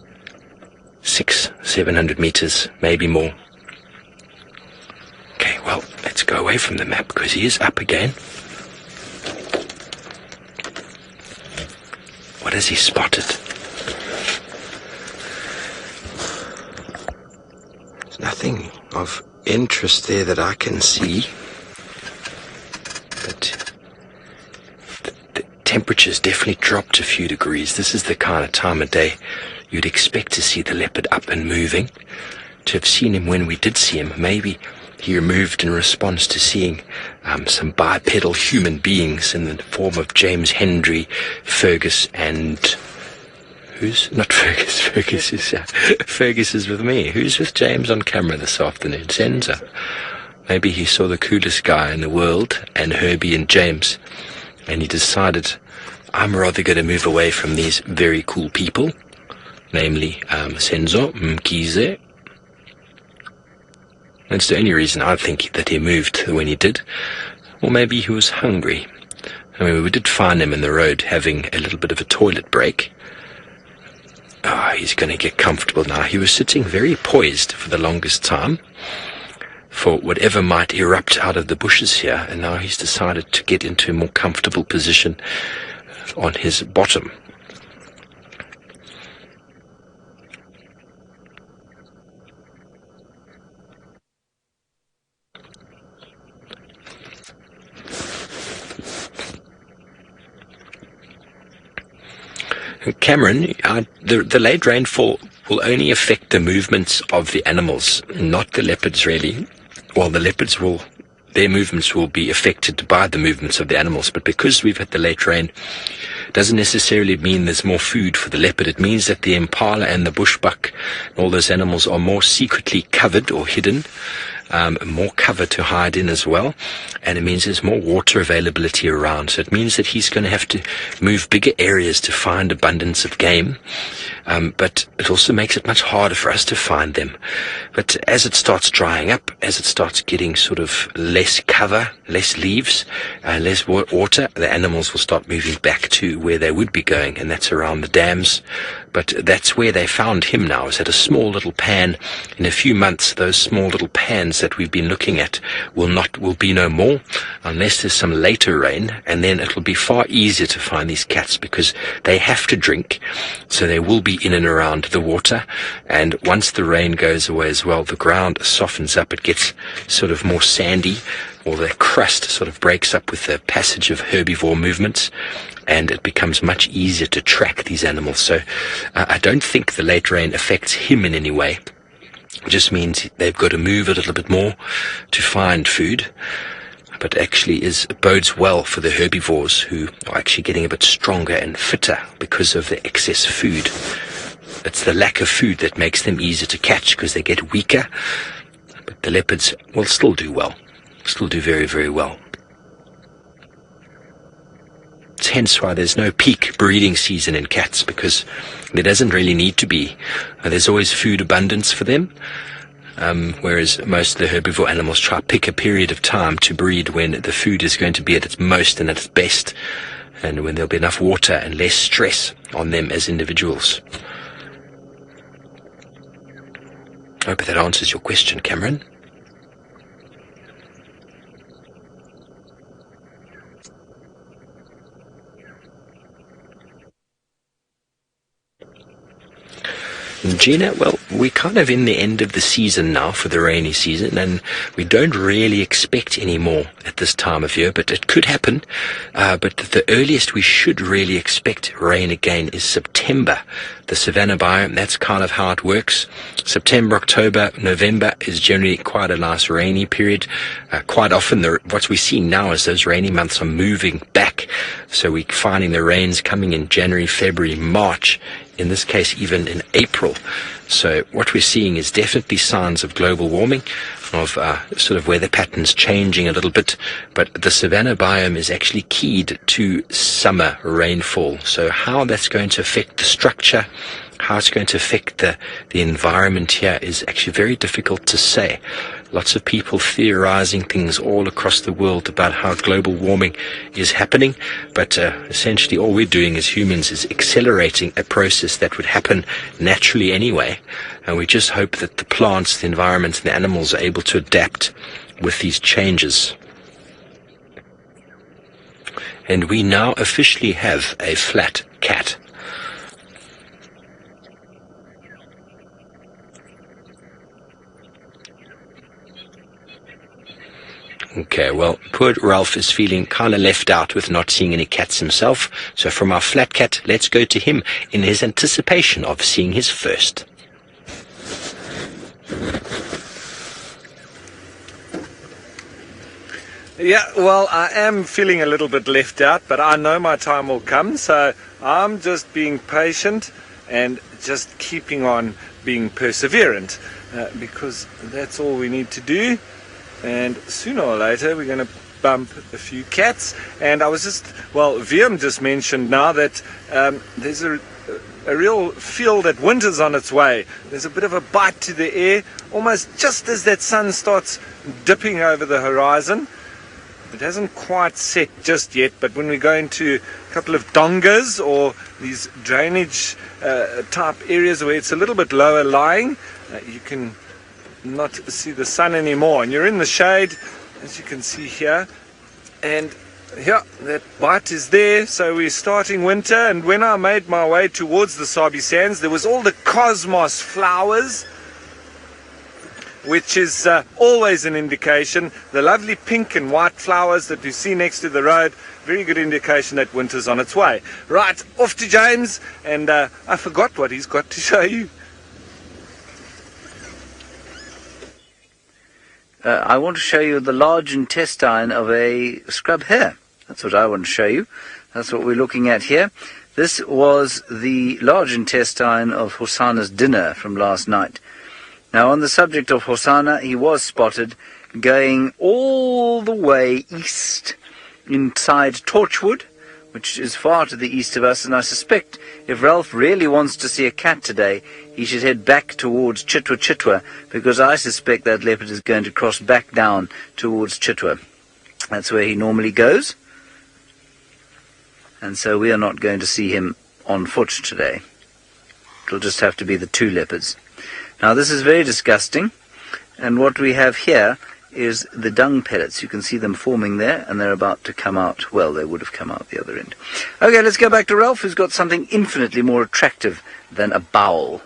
600-700 meters, maybe more. Okay, well, let's go away from the map because he is up again. What has he spotted? There's nothing of interest there that I can see. But the temperature's definitely dropped a few degrees. This is the kind of time of day you'd expect to see the leopard up and moving. To have seen him when we did see him, maybe he removed in response to seeing some bipedal human beings in the form of James Hendry, Fergus, and... Who's... Not Fergus. Fergus is with me. Who's with James on camera this afternoon? Senza. Maybe he saw the coolest guy in the world, and Herbie and James, and he decided, I'm rather going to move away from these very cool people, namely Senzo, Mkize. That's the only reason I think that he moved when he did. Or maybe he was hungry. I mean, we did find him in the road having a little bit of a toilet break. He's going to get comfortable now. He was sitting very poised for the longest time. for whatever might erupt out of the bushes here, and now he's decided to get into a more comfortable position on his bottom. Cameron, the late rainfall will only affect the movements of the animals, not the leopards really. Well, the leopards their movements will be affected by the movements of the animals, but because we've had the late rain, doesn't necessarily mean there's more food for the leopard. It means that the impala and the bushbuck and all those animals are more secretly covered or hidden, more cover to hide in as well, and it means there's more water availability around. So it means that he's going to have to move bigger areas to find abundance of game, but it also makes it much harder for us to find them. But as it starts drying up, as it starts getting sort of less cover, less leaves, less water, the animals will start moving back to where they would be going, and that's around the dams. But that's where they found him now, is at a small little pan. In a few months, those small little pans that we've been looking at will be no more, unless there's some later rain, and then it'll be far easier to find these cats because they have to drink, so they will be in and around the water. And once the rain goes away as well, the ground softens up, it gets sort of more sandy, or the crust sort of breaks up with the passage of herbivore movements, and it becomes much easier to track these animals. So I don't think the late rain affects him in any way. It just means they've got to move a little bit more to find food, but actually bodes well for the herbivores, who are actually getting a bit stronger and fitter because of the excess food. It's the lack of food that makes them easier to catch, because they get weaker, but the leopards will still do well, still do very, very well. It's hence why there's no peak breeding season in cats, because there doesn't really need to be. There's always food abundance for them, whereas most of the herbivore animals try to pick a period of time to breed when the food is going to be at its most and at its best, and when there'll be enough water and less stress on them as individuals. I hope that answers your question, Cameron. Gina, well, we're kind of in the end of the season now for the rainy season, and we don't really expect any more at this time of year, but it could happen. But the earliest we should really expect rain again is September. The savanna biome, that's kind of how it works. September, October, November is generally quite a nice rainy period. Quite often what we see now is those rainy months are moving back. So we're finding the rains coming in January, February, March, in this case even in April. So what we're seeing is definitely signs of global warming, of sort of weather patterns changing a little bit, but the savanna biome is actually keyed to summer rainfall. So how that's going to affect the structure, how it's going to affect the environment here is actually very difficult to say. Lots of people theorizing things all across the world about how global warming is happening, but essentially all we're doing as humans is accelerating a process that would happen naturally anyway, and we just hope that the plants, the environment, and the animals are able to adapt with these changes. And we now officially have a flat cat. Okay, well, poor Ralph is feeling kind of left out with not seeing any cats himself. So from our flat cat, let's go to him in his anticipation of seeing his first. Yeah, well, I am feeling a little bit left out, but I know my time will come, so I'm just being patient and just keeping on being perseverant, because that's all we need to do. And sooner or later we're going to bump a few cats. And I was Viam just mentioned now that there's a real feel that winter's on its way. There's a bit of a bite to the air, almost just as that sun starts dipping over the horizon. It hasn't quite set just yet, but when we go into a couple of dongas or these drainage type areas where it's a little bit lower lying, you can not see the sun anymore. And you're in the shade, as you can see here. And yeah, that bite is there, so we're starting winter. And when I made my way towards the Sabi Sands, there was all the cosmos flowers, which is always an indication. The lovely pink and white flowers that you see next to the road, very good indication that winter's on its way. Right, off to James, and I forgot what he's got to show you. I want to show you the large intestine of a scrub hare. That's what I want to show you. That's what we're looking at here. This was the large intestine of Hosanna's dinner from last night. Now, on the subject of Hosanna, he was spotted going all the way east inside Torchwood, which is far to the east of us, and I suspect if Ralph really wants to see a cat today, he should head back towards Chitwa, because I suspect that leopard is going to cross back down towards Chitwa. That's where he normally goes, and so we are not going to see him on foot today. It'll just have to be the two leopards. Now, this is very disgusting, and what we have here is the dung pellets. You can see them forming there, and they're about to come out. Well, they would have come out the other end. Okay, let's go back to Ralph, who's got something infinitely more attractive than a bowel.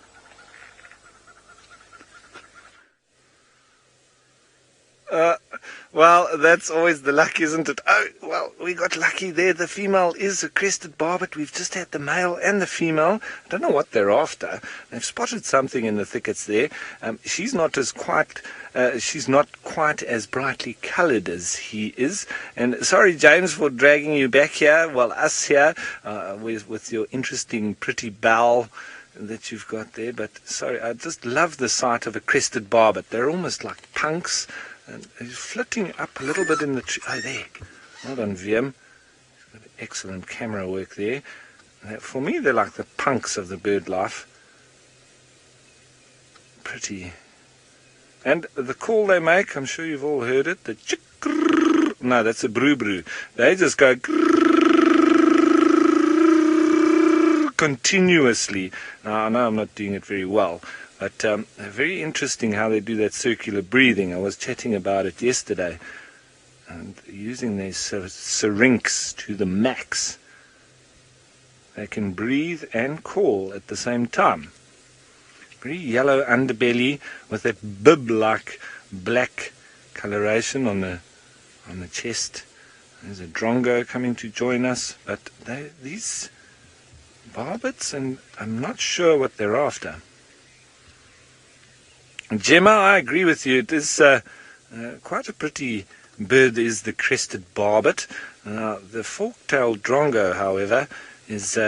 Well, that's always the luck, isn't it? Oh, well, we got lucky there. The female is a crested barbet. We've just had the male and the female. I don't know what they're after. They've spotted something in the thickets there. She's not quite as brightly coloured as he is. And sorry, James, for dragging you back here. Well, us here with your interesting, pretty bowel that you've got there. But sorry, I just love the sight of a crested barbet. They're almost like punks. And he's flitting up a little bit in the tree. Oh, there. Well done, VM. Excellent camera work there. For me, they're like the punks of the bird life. Pretty. And the call they make, I'm sure you've all heard it, the chick. No, that's a brew. They just go continuously. Now, I know I'm not doing it very well. But very interesting how they do that circular breathing. I was chatting about it yesterday. And using their syrinx to the max, they can breathe and call at the same time. Very yellow underbelly with that bib-like black coloration on the chest. There's a drongo coming to join us. But these barbets, and I'm not sure what they're after. Djuma, I agree with you. It is quite a pretty bird, is the crested barbet. The fork-tailed drongo, however, is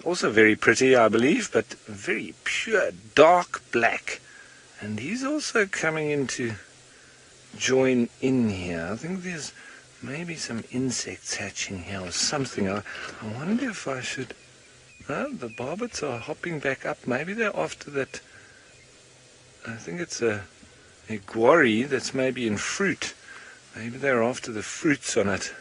also very pretty, I believe, but very pure, dark black. And he's also coming in to join in here. I think there's maybe some insects hatching here or something. I wonder if I should... the barbets are hopping back up. Maybe they're after that... I think it's a guarri that's maybe in fruit. Maybe they're after the fruits on it.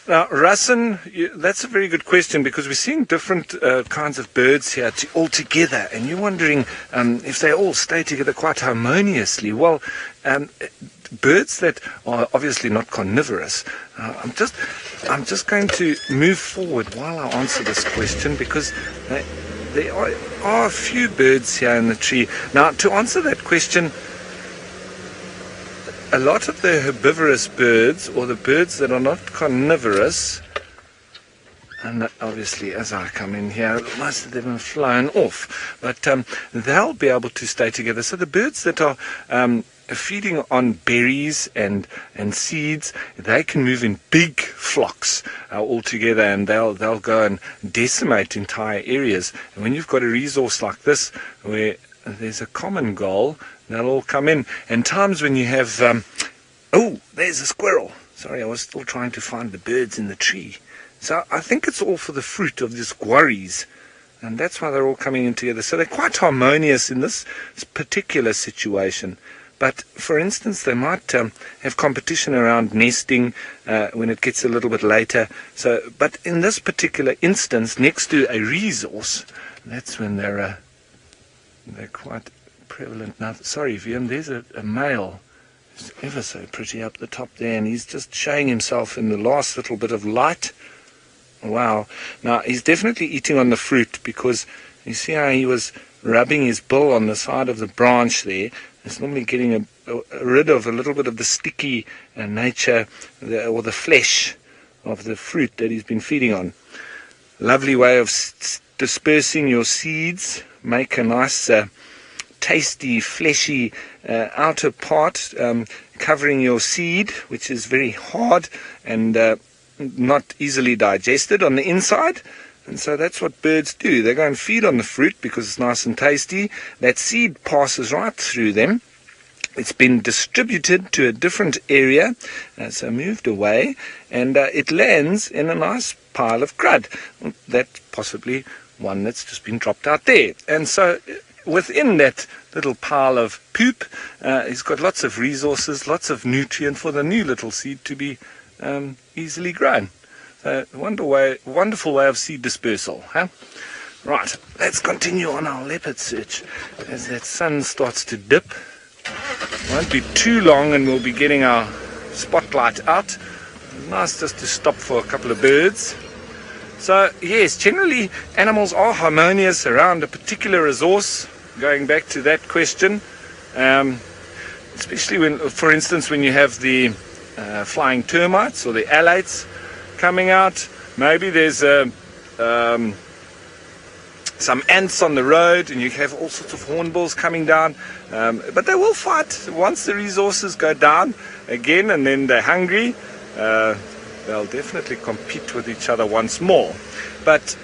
Now, Russen, that's a very good question, because we're seeing different kinds of birds here all together, and you're wondering if they all stay together quite harmoniously. Well, birds that are obviously not carnivorous. I'm just going to move forward while I answer this question, because there are a few birds here in the tree. Now, to answer that question, a lot of the herbivorous birds, or the birds that are not carnivorous, and obviously as I come in here, most of them have flown off, but they'll be able to stay together. So the birds that are feeding on berries and seeds, they can move in big flocks all together, and they'll go and decimate entire areas. And when you've got a resource like this, where there's a common goal, they'll all come in. And times when you have... oh, there's a squirrel. Sorry, I was still trying to find the birds in the tree. So I think it's all for the fruit of these guarris. And that's why they're all coming in together. So they're quite harmonious in this particular situation. But, for instance, they might have competition around nesting when it gets a little bit later. But in this particular instance, next to a resource, that's when they're quite prevalent. Now, sorry, Vian, there's a male who's ever so pretty up the top there, and he's just showing himself in the last little bit of light. Wow. Now, he's definitely eating on the fruit, because you see how he was rubbing his bill on the side of the branch there. It's normally getting rid of a little bit of the sticky nature or the flesh of the fruit that he's been feeding on. Lovely way of dispersing your seeds. Make a nice tasty, fleshy outer part covering your seed, which is very hard and not easily digested on the inside. And so that's what birds do. They go and feed on the fruit because it's nice and tasty. That seed passes right through them. It's been distributed to a different area, so moved away, and it lands in a nice pile of crud. That's possibly one that's just been dropped out there. And so within that little pile of poop, it's got lots of resources, lots of nutrient for the new little seed to be easily grown. So wonderful way of seed dispersal, huh? Right, let's continue on our leopard search as that sun starts to dip. Won't be too long and we'll be getting our spotlight out. Nice just to stop for a couple of birds. So yes, generally animals are harmonious around a particular resource. Going back to that question, especially when, for instance, when you have the flying termites or the alates coming out. Maybe there's some ants on the road and you have all sorts of hornbills coming down, but they will fight once the resources go down again, and then they're hungry. They'll definitely compete with each other once more. But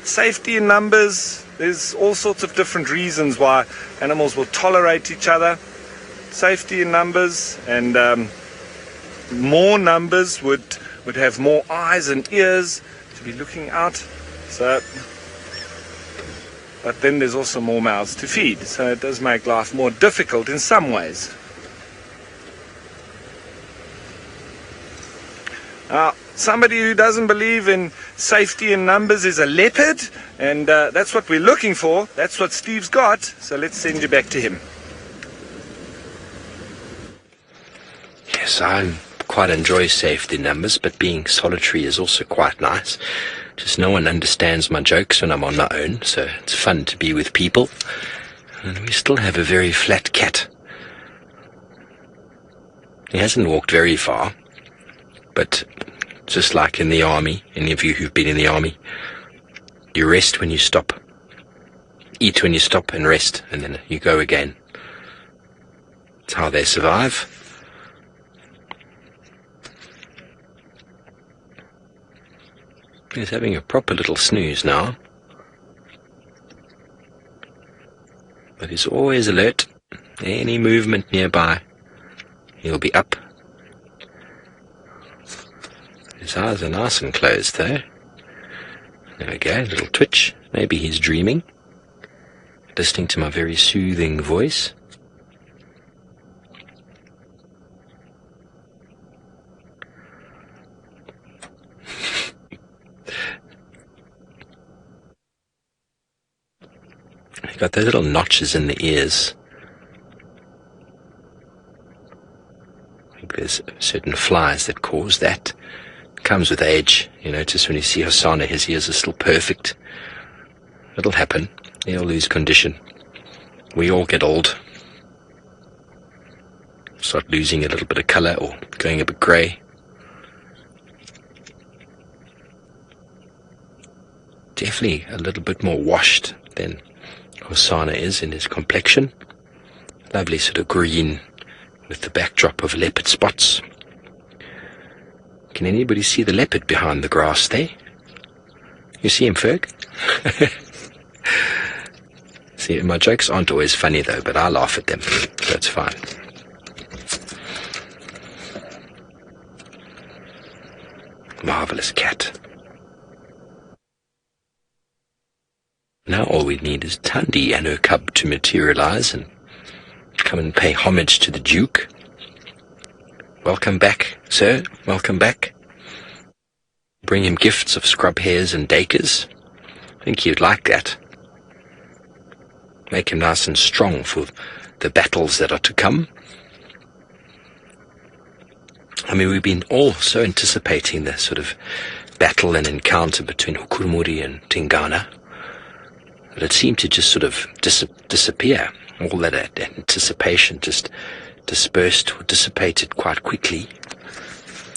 safety in numbers, there's all sorts of different reasons why animals will tolerate each other. Safety in numbers, and more numbers would have more eyes and ears to be looking out. But then there's also more mouths to feed, so it does make life more difficult in some ways. Now, somebody who doesn't believe in safety in numbers is a leopard, and that's what we're looking for. That's what Steve's got, so let's send you back to him. Yes, I quite enjoy safety in numbers, but being solitary is also quite nice. Just no one understands my jokes when I'm on my own, so it's fun to be with people. And we still have a very flat cat. He hasn't walked very far, but just like in the army, any of you who've been in the army, you rest when you stop. Eat when you stop and rest, and then you go again. It's how they survive. He's having a proper little snooze now. But he's always alert. Any movement nearby, he'll be up. His eyes are nice and closed though. There we go, a little twitch. Maybe he's dreaming, listening to my very soothing voice. You've got those little notches in the ears. I think there's certain flies that cause that. It comes with age. You notice when you see Hosanna, his ears are still perfect. It'll happen. He'll lose condition. We all get old. Start losing a little bit of colour or going a bit grey. Definitely a little bit more washed than Hosanna is in his complexion. Lovely sort of green with the backdrop of leopard spots. Can anybody see the leopard behind the grass there? You see him, Ferg? See, my jokes aren't always funny though, but I laugh at them. That's fine. Marvelous cat. Now all we need is Tandy and her cub to materialize and come and pay homage to the Duke. Welcome back, sir. Welcome back. Bring him gifts of scrub hares and dacres. I think he'd like that. Make him nice and strong for the battles that are to come. I mean, we've been all so anticipating the sort of battle and encounter between Hukurumuri and Tingana that it seemed to just sort of disappear. All that anticipation just dispersed or dissipated quite quickly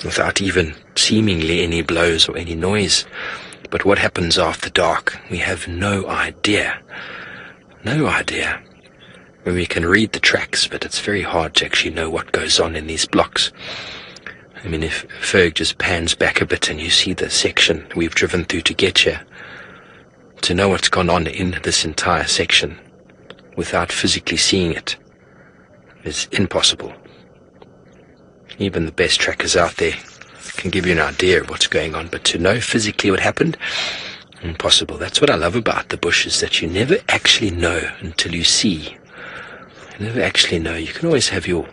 without even seemingly any blows or any noise. But what happens after dark, we have no idea. No idea. I mean, we can read the tracks, but it's very hard to actually know what goes on in these blocks. I mean, if Ferg just pans back a bit and you see the section we've driven through to get here, to know what's gone on in this entire section without physically seeing it is impossible. Even the best trackers out there can give you an idea of what's going on, but to know physically what happened, impossible. That's what I love about the bush, is that you never actually know until you see. You never actually know. You can always have your